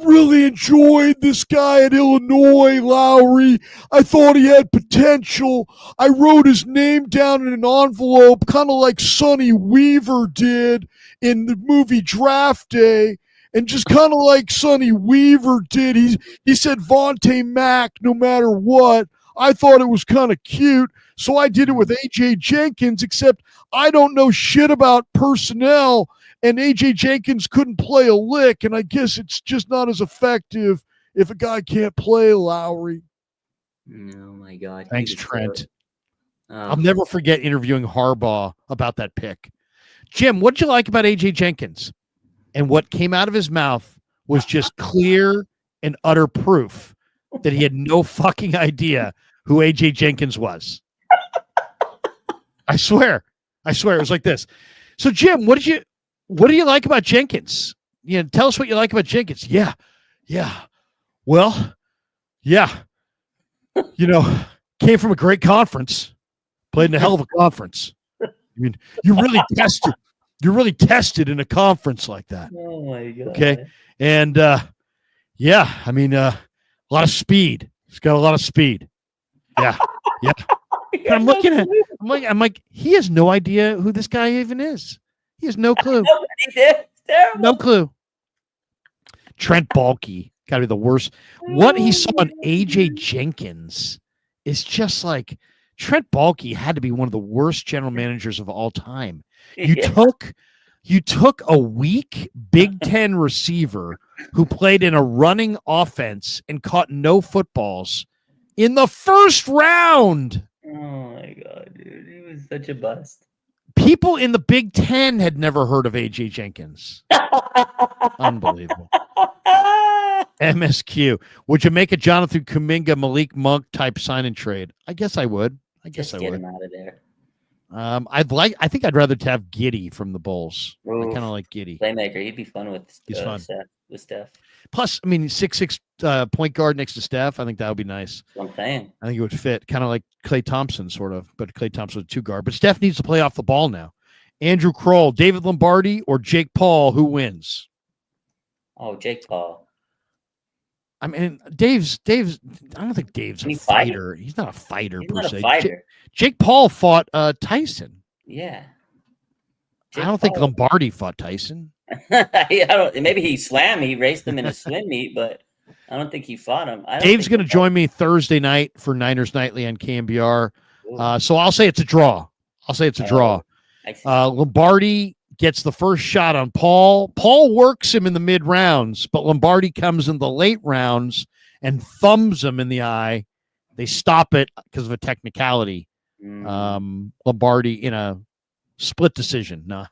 really enjoyed this guy at Illinois, Lowry. I thought he had potential. I wrote his name down in an envelope, kind of like Sonny Weaver did in the movie Draft Day. And just kind of like Sonny Weaver did, he said Vontae Mack no matter what. I thought it was kind of cute. So I did it with AJ Jenkins, except I don't know shit about personnel, and AJ Jenkins couldn't play a lick, and I guess it's just not as effective if a guy can't play, Lowry. Oh my God. Thanks, He was Trent. terrible. I'll never forget interviewing Harbaugh about that pick. Jim, what'd you like about AJ Jenkins? And what came out of his mouth was just clear and utter proof that he had no fucking idea who AJ Jenkins was. I swear. It was like this. So, Jim, what do you like about Jenkins? Tell us what you like about Jenkins. Yeah. Well, yeah. Came from a great conference. Played in a hell of a conference. I mean, you're really tested in a conference like that. Oh my God. Okay. And yeah, I mean, a lot of speed. He's got a lot of speed. Yeah. And I'm looking at I'm like, he has no idea who this guy even is. He has no clue. Nobody did. It's terrible. No clue. Trent Baalke, gotta be the worst. What he saw on AJ Jenkins is just like Trent Baalke had to be one of the worst general managers of all time. You took a weak Big Ten receiver who played in a running offense and caught no footballs in the first round. Oh my God, dude. He was such a bust. People in the Big Ten had never heard of AJ Jenkins. Unbelievable. MSQ. Would you make a Jonathan Kuminga, Malik Monk type sign and trade? I guess I would. Get him out of there. I think I'd rather have Giddey from the Bulls. Oof. I kind of like Giddey. Playmaker. He'd be fun with He's fun. Steph. Plus, I mean, 6'6" point guard next to Steph. I think that would be nice. That's what I'm saying. I think it would fit, kind of like Klay Thompson, sort of. But Klay Thompson was a 2 guard. But Steph needs to play off the ball now. Andrew Kroll, David Lombardi, or Jake Paul, who wins? Oh, Jake Paul. I mean, Dave's. I don't think Dave's a fighter. He's not a fighter He's per not se. a fighter. Jake Paul fought Tyson. Yeah. I don't think Lombardi fought Tyson. Maybe he swam. He raced him in a swim meet, but I don't think he fought him. Dave's going to join me Thursday night for Niners Nightly on KMBR. So I'll say it's a draw. Lombardi gets the first shot on Paul. Paul works him in the mid rounds, but Lombardi comes in the late rounds and thumbs him in the eye. They stop it because of a technicality. Lombardi in a split decision. No.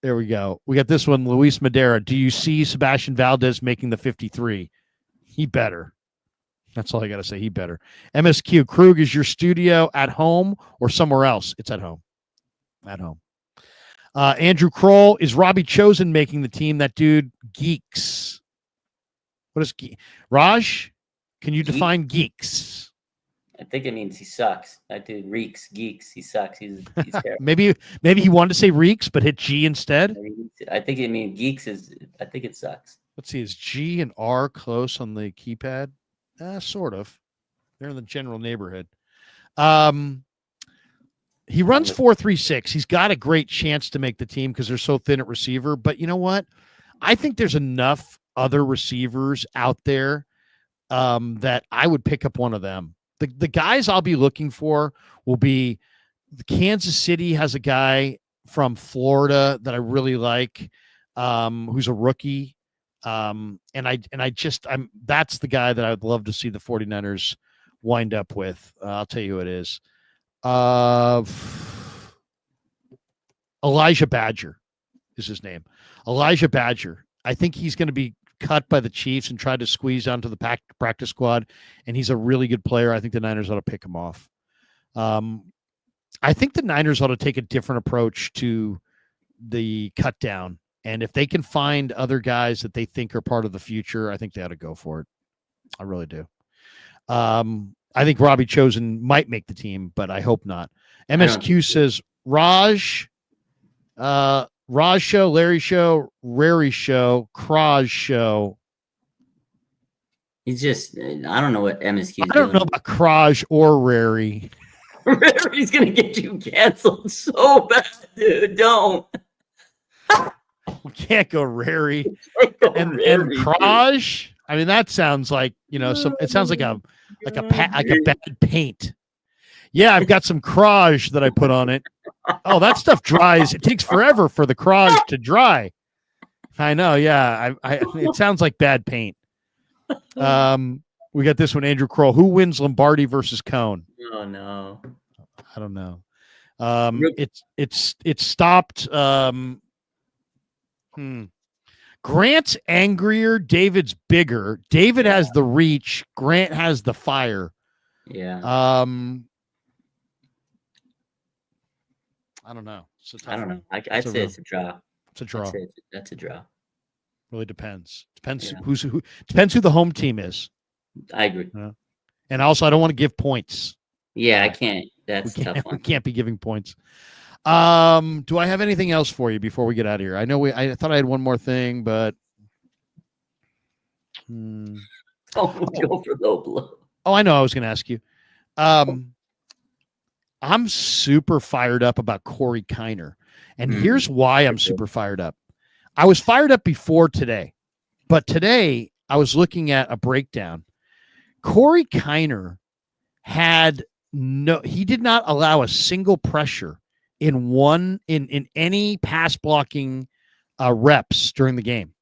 There we go. We got this one, Luis Madera. Do you see Sebastian Valdez making the 53? He better. That's all I got to say. He better. MSQ, Krug, is your studio at home or somewhere else? It's at home. At home. Andrew Kroll, is Robbie Chosen making the team? That dude geeks. What is geek? Raj, can you define geeks? I think it means he sucks. That dude reeks, geeks. He sucks. He's terrible. Maybe he wanted to say reeks, but hit G instead. I think it means geeks is. I think it sucks. Let's see. Is G and R close on the keypad? Sort of. They're in the general neighborhood. He runs 4.36. He's got a great chance to make the team because they're so thin at receiver. But you know what? I think there's enough other receivers out there that I would pick up one of them. The guys I'll be looking for will be the Kansas City has a guy from Florida that I really like, who's a rookie. That's the guy that I would love to see the 49ers wind up with. I'll tell you who it is. Elijah Badger is his name. Elijah Badger. I think he's going to be cut by the Chiefs and tried to squeeze onto the practice squad, and he's a really good player. I think the Niners ought to pick him off. I think the Niners ought to take a different approach to the cut down, and if they can find other guys that they think are part of the future, I think they ought to go for it. I really do. I think Robbie Chosen might make the team, but I hope not. MSQ says Raj Show, Larry Show, Rary Show, Kraj Show. He's just, I don't know what MSQ is doing. I don't know about Kraj or Rary. Rary's going to get you canceled so bad, dude. Don't. We can't go Rary. And Kraj, I mean, that sounds like, it sounds like a bad paint. Yeah, I've got some crage that I put on it. Oh, that stuff dries. It takes forever for the crage to dry. I know. Yeah. It sounds like bad paint. We got this one, Andrew Kroll. Who wins Lombardi versus Cone? Oh no. I don't know. It's stopped. Grant's angrier. David's bigger. David has the reach. Grant has the fire. Yeah. I don't know. I don't know. I'd say it's a draw. It's a draw. That's a draw. Really depends. Depends who. Depends who the home team is. I agree. And also, I don't want to give points. Yeah, I can't. That's a tough one. We can't be giving points. Do I have anything else for you before we get out of here? I know I thought I had one more thing, but go for low blow. Oh, I know. I was going to ask you. I'm super fired up about Corey Kiner, and here's why I'm super fired up. I was fired up before today, but today I was looking at a breakdown. Corey Kiner he did not allow a single pressure in any pass blocking reps during the game.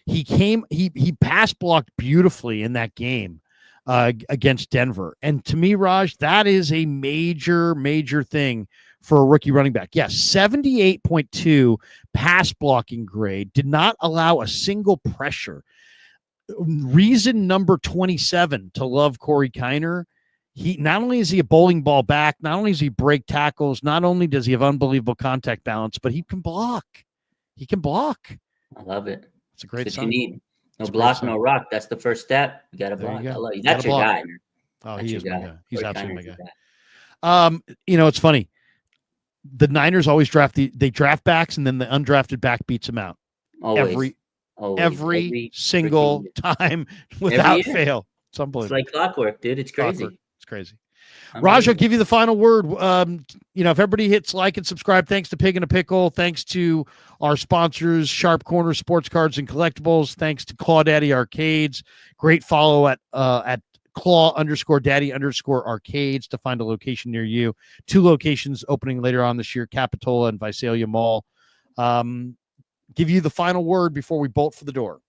He pass blocked beautifully in that game against Denver. And to me, Raj, that is a major, major thing for a rookie running back. Yes, 78.2 pass blocking grade, did not allow a single pressure. Reason number 27 to love Corey Kiner. He not only is he a bowling ball back, not only does he break tackles, not only does he have unbelievable contact balance, but he can block. He can block. I love it. It's a great That's sign. what you need. No block, no rock. That's the first step. You got to block. I love you. That's your guy. Oh, he is my guy. He's absolutely my guy. It's funny. The Niners always draft draft backs, and then the undrafted back beats them out. Always. Every single time without fail. It's unbelievable. It's like clockwork, dude. It's crazy. It's crazy. Raj, I'll give you the final word. If everybody hits like and subscribe, thanks to Pig and a Pickle. Thanks to our sponsors, Sharp Corner Sports Cards and Collectibles. Thanks to Claw Daddy Arcades. Great follow at Claw_Daddy_Arcades to find a location near you. 2 locations opening later on this year, Capitola and Visalia Mall. Give you the final word before we bolt for the door.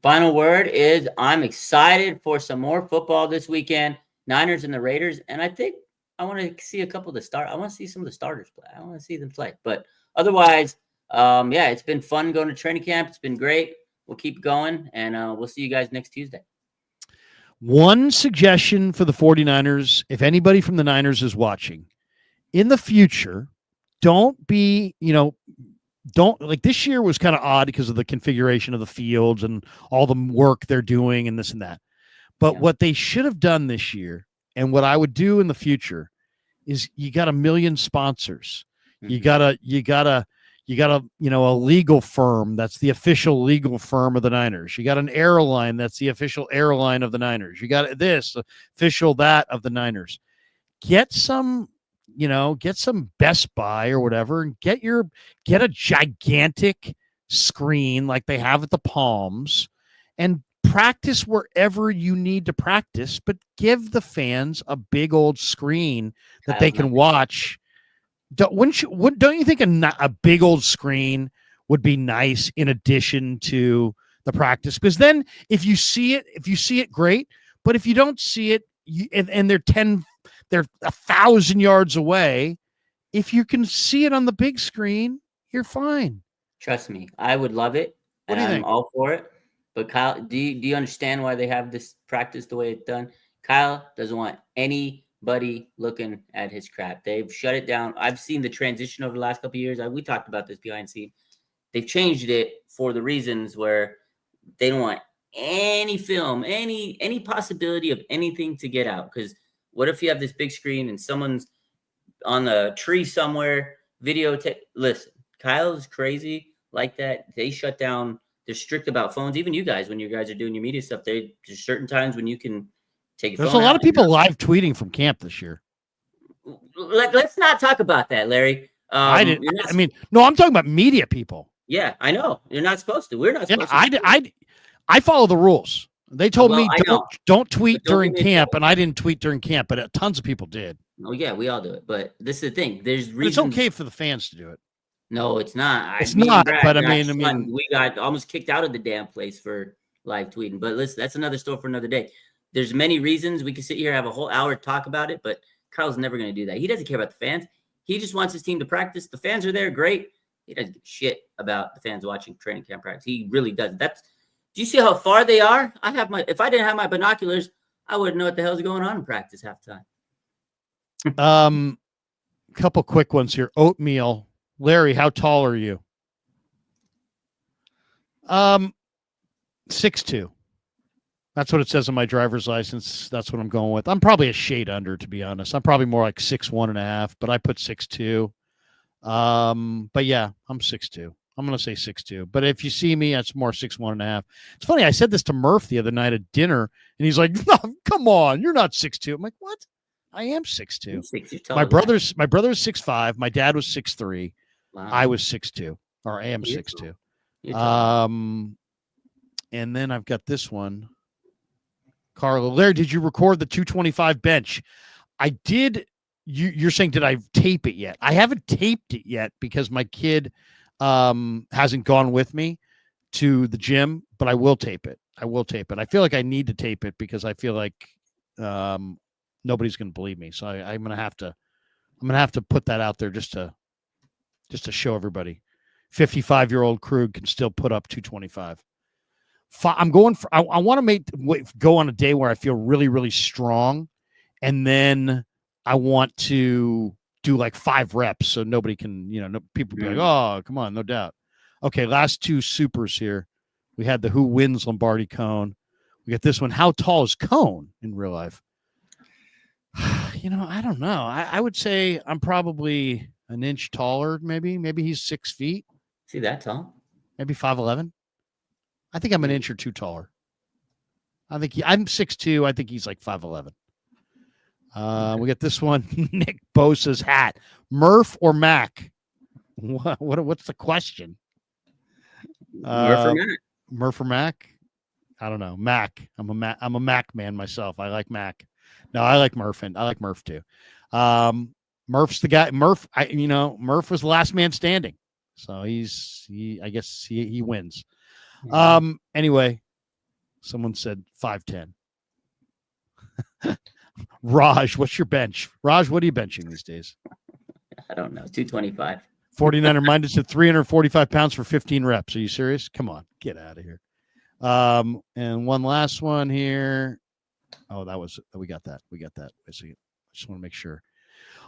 Final word is I'm excited for some more football this weekend. Niners and the Raiders, and I think I want to see a couple of the start. I want to see some of the starters play. I want to see them play. But otherwise, it's been fun going to training camp. It's been great. We'll keep going, and we'll see you guys next Tuesday. One suggestion for the 49ers, if anybody from the Niners is watching, in the future, don't be, this year was kind of odd because of the configuration of the fields and all the work they're doing and this and that. But what they should have done this year, and what I would do in the future, is you got 1 million sponsors. Mm-hmm. You got a legal firm that's the official legal firm of the Niners. You got an airline that's the official airline of the Niners. You got this official that of the Niners. Get some Best Buy or whatever, and get a gigantic screen like they have at the Palms, and practice wherever you need to practice, but give the fans a big old screen that they can watch. Don't you think a big old screen would be nice in addition to the practice? Because then if you see it, great. But if you don't see it, and they're 1,000 yards away, if you can see it on the big screen, you're fine. Trust me, I would love it, and I'm all for it. But Kyle, do you understand why they have this practice the way it's done? Kyle doesn't want anybody looking at his crap. They've shut it down. I've seen the transition over the last couple of years. We talked about this behind the scene. They've changed it for the reasons where they don't want any film, any possibility of anything to get out. Because what if you have this big screen and someone's on a tree somewhere, listen, Kyle's crazy like that. They shut down. They're strict about phones. Even you guys, when you guys are doing your media stuff, there's certain times when you can take a phone. There's a lot of people live tweeting from camp this year. Let's not talk about that, Larry. I'm talking about media people. Yeah, I know. You're not supposed to. We're not supposed to. I follow the rules. They told Well, me I know. don't tweet But don't during get me camp, and I didn't tweet during camp, but tons of people did. Oh yeah, we all do it. But this is the thing. There's But reasons. it's okay for the fans to do it. No, it's not. It's Me and not, Brad but I got mean, shunned. We got almost kicked out of the damn place for live tweeting. But listen, that's another story for another day. There's many reasons we could sit here have a whole hour to talk about it, but Carl's never going to do that. He doesn't care about the fans. He just wants his team to practice. The fans are there, great. He doesn't give a shit about the fans watching training camp practice. He really doesn't. Do you see how far they are? If I didn't have my binoculars, I wouldn't know what the hell's going on in practice half the time. Couple quick ones here. Oatmeal. Larry, how tall are you? 6'2". That's what it says on my driver's license. That's what I'm going with. I'm probably a shade under, to be honest. I'm probably more like 6'1.5", but I put 6'2". But yeah, I'm 6'2". I'm going to say 6'2". But if you see me, it's more 6'1.5". It's funny. I said this to Murph the other night at dinner, and he's like, "No, come on, you're not 6'2". I'm like, "What? I am 6'2". My brother's 6'5". My dad was 6'3". Wow. I was 6'2", or I am 6'2". And then I've got this one. Carlo, Larry, did you record the 225 bench? I did. You're saying, did I tape it yet? I haven't taped it yet because my kid hasn't gone with me to the gym, but I will tape it. I feel like I need to tape it because I feel like nobody's going to believe me. So I'm going to have to put that out there just to show everybody. 55-year-old Krug can still put up 225. I'm going for. I want to go on a day where I feel really, really strong, and then I want to do like 5 reps so nobody can, people be like, "Oh, come on, no doubt." Okay, last 2 supers here. We had the who wins Lombardi Cone. We got this one. How tall is Cone in real life? I don't know. I would say I'm probably an inch taller. Maybe he's 6 feet. See that tall? Maybe 5'11". I think I'm an inch or 2 taller. I'm 6'2". I think he's like 5'11". We got this one. Nick Bosa's hat. Murph or Mac? What's the question? Murph or Mac? Murph or Mac? I don't know. Mac. I'm a Mac man myself. I like Mac. No, I like Murph, and I like Murph too. Murph's the guy. Murph was the last man standing, so I guess he wins. Anyway, someone said 5'10". Raj, what's your bench? Raj, what are you benching these days? I don't know. 225. 49er minded said 345 pounds for 15 reps. Are you serious? Come on, get out of here. And one last one here. Oh, we got that. I just want to make sure.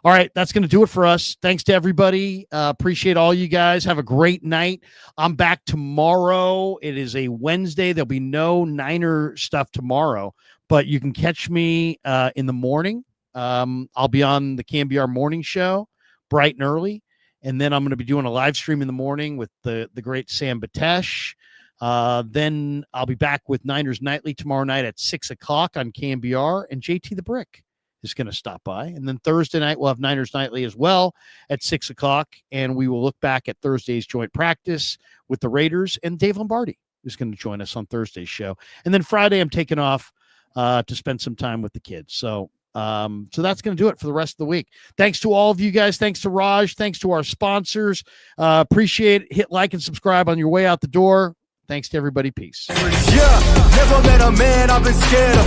All right, that's going to do it for us. Thanks to everybody. Appreciate all you guys. Have a great night. I'm back tomorrow. It is a Wednesday. There'll be no Niner stuff tomorrow, but you can catch me in the morning. I'll be on the KMBR morning show, bright and early, and then I'm going to be doing a live stream in the morning with the great Sam Batesh. Then I'll be back with Niners Nightly tomorrow night at 6 o'clock on KMBR, and JT the Brick is going to stop by. And then Thursday night, we'll have Niners Nightly as well at 6 o'clock. And we will look back at Thursday's joint practice with the Raiders. And Dave Lombardi is going to join us on Thursday's show. And then Friday, I'm taking off to spend some time with the kids. So that's going to do it for the rest of the week. Thanks to all of you guys. Thanks to Raj. Thanks to our sponsors. Appreciate it. Hit like and subscribe on your way out the door. Thanks to everybody. Peace. Yeah, never met a man I've been scared of.